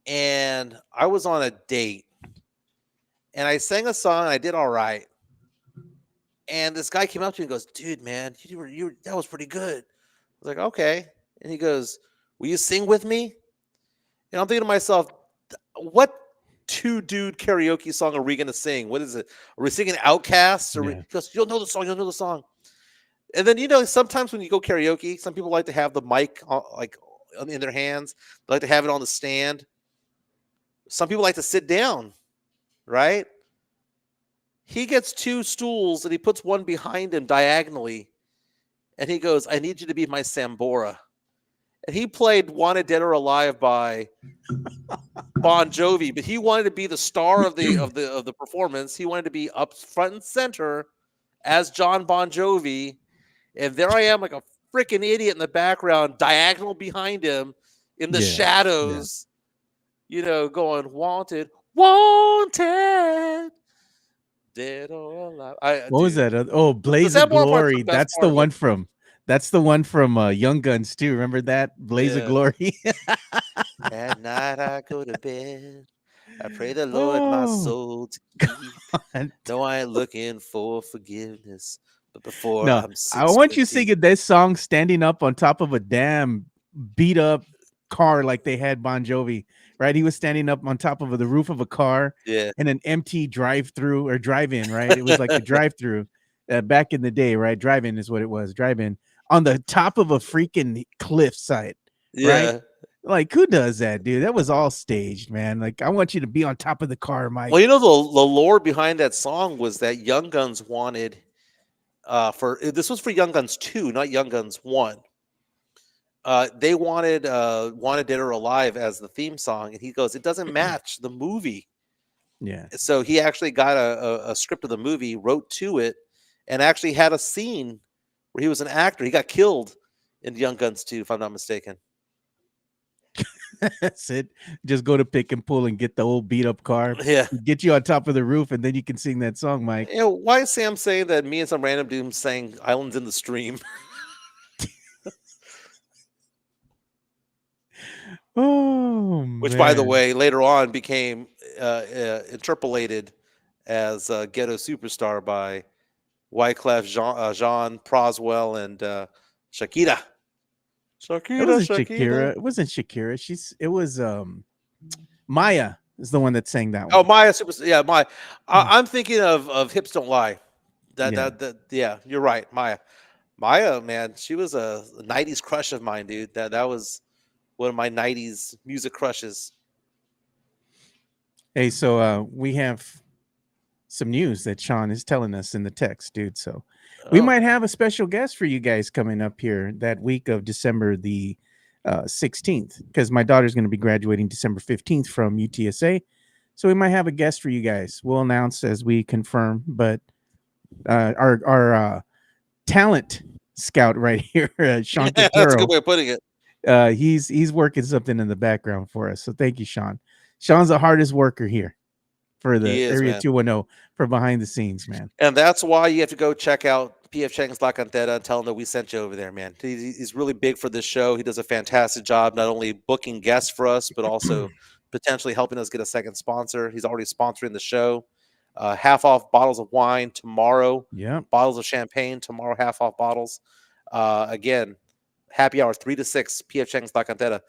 and I was on a date, and I sang a song, and I did all right. And this guy came up to me and goes, dude, man, that was pretty good. I was like, okay. And he goes, will you sing with me? And I'm thinking to myself, what 2-dude karaoke song are we going to sing? What is it? Are we singing Outcasts? He goes, you'll know the song. And then, sometimes when you go karaoke, some people like to have the mic in their hands. They like to have it on the stand. Some people like to sit down, right? He gets 2 stools and he puts one behind him diagonally. And he goes, I need you to be my Sambora. And he played Wanted Dead or Alive by Bon Jovi, but he wanted to be the star of the performance. He wanted to be up front and center as John Bon Jovi. And there I am like a freaking idiot in the background, diagonal behind him in the shadows, going wanted. Dead or alive. What was that? Oh, Blaze of Glory. That's the one from Young Guns too. Remember that? Blaze of Glory. At night I go to bed. I pray the Lord my Oh, soul to keep. God. No, I ain't looking for forgiveness, but before No, I'm I want you 6 feet singing this song standing up on top of a damn beat up car like they had Bon Jovi, right? He was standing up on top of the roof of a car yeah. in an empty drive through or drive in, right? It was like a drive through back in the day, right? Drive in is what it was, drive in on the top of a freaking cliffside, right? Yeah. Like, who does that, dude? That was all staged, man. Like, I want you to be on top of the car, Well, Mike. you know the lore behind that song was that Young Guns wanted for this was for Young Guns 2, not Young Guns 1. They wanted Wanted Dead or Alive as the theme song, and he goes, it doesn't match the movie. Yeah. So he actually got a script of the movie, wrote to it, and actually had a scene where he was an actor. He got killed in Young Guns 2, if I'm not mistaken. That's it. Just go to pick and pull and get the old beat up car, Yeah. get you on top of the roof, and then you can sing that song, Mike. You know, why is Sam saying that me and some random dude sang Islands in the Stream? Oh Which, by the man. way, later on became interpolated as Ghetto Superstar by Wyclef Jean Proswell and Shakira. It Shakira, wasn't Shakira. Shakira. It wasn't Shakira. It was Maya is the one that sang that Oh, one. Maya Superstar. Yeah, Maya. Mm, I'm thinking of Hips Don't Lie. yeah. Yeah, you're right, Maya. Maya, man, she was a '90s crush of mine, dude. That was one of my '90s music crushes. Hey, so we have some news that Sean is telling us in the text, dude. So we Oh, might have a special guest for you guys coming up here that week of December the 16th, because my daughter's going to be graduating December 15th from UTSA. So we might have a guest for you guys. We'll announce as we confirm, but our talent scout right here, Sean yeah, that's a good Quintero, way of putting it. he's working something in the background for us. So thank you, Sean. Sean's the hardest worker here for the He is, Area man. 210 for behind the scenes, man. And that's why you have to go check out PF Chang's La Cantera and tell him that we sent you over there, man. He's really big for this show. He does a fantastic job, not only booking guests for us, but also potentially helping us get a second sponsor. He's already sponsoring the show. Half off bottles of wine tomorrow, Yep. bottles of champagne tomorrow, half off bottles. Again, happy hour 3 to 6, PF Chang's La Cantera.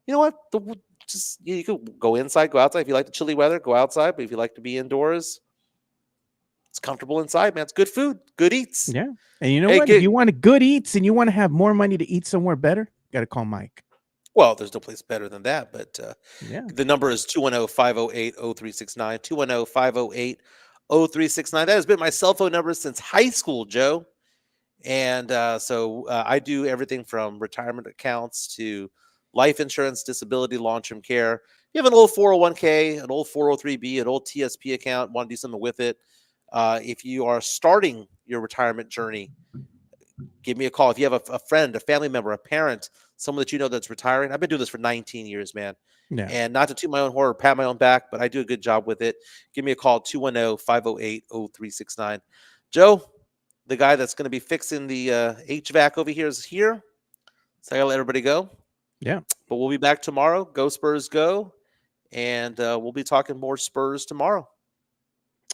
You know what? Just you could go inside, go outside. If you like the chilly weather, go outside. But if you like to be indoors, it's comfortable inside, man. It's good food, good eats. Yeah. And you know Hey, what? If you want a good eats and you want to have more money to eat somewhere better, got to call Mike. well, there's no place better than that. But Yeah. the number is 210-508-0369. 210-508-0369. That has been my cell phone number since high school, Joe. And so I do everything from retirement accounts to life insurance, disability, long-term care. You have an old 401k, an old 403b, an old TSP account, want to do something with it. If you are starting your retirement journey, give me a call. If you have a friend, a family member, a parent, someone that you know that's retiring, I've been doing this for 19 years, man. Yeah. And not to toot my own horn or pat my own back, but I do a good job with it. Give me a call, 210-508-0369. Joe, the guy that's going to be fixing the HVAC over here is here. So I got to let everybody go. Yeah. But we'll be back tomorrow. Go Spurs, go. And we'll be talking more Spurs tomorrow.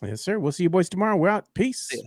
Yes, sir. We'll see you boys tomorrow. We're out. Peace. See ya.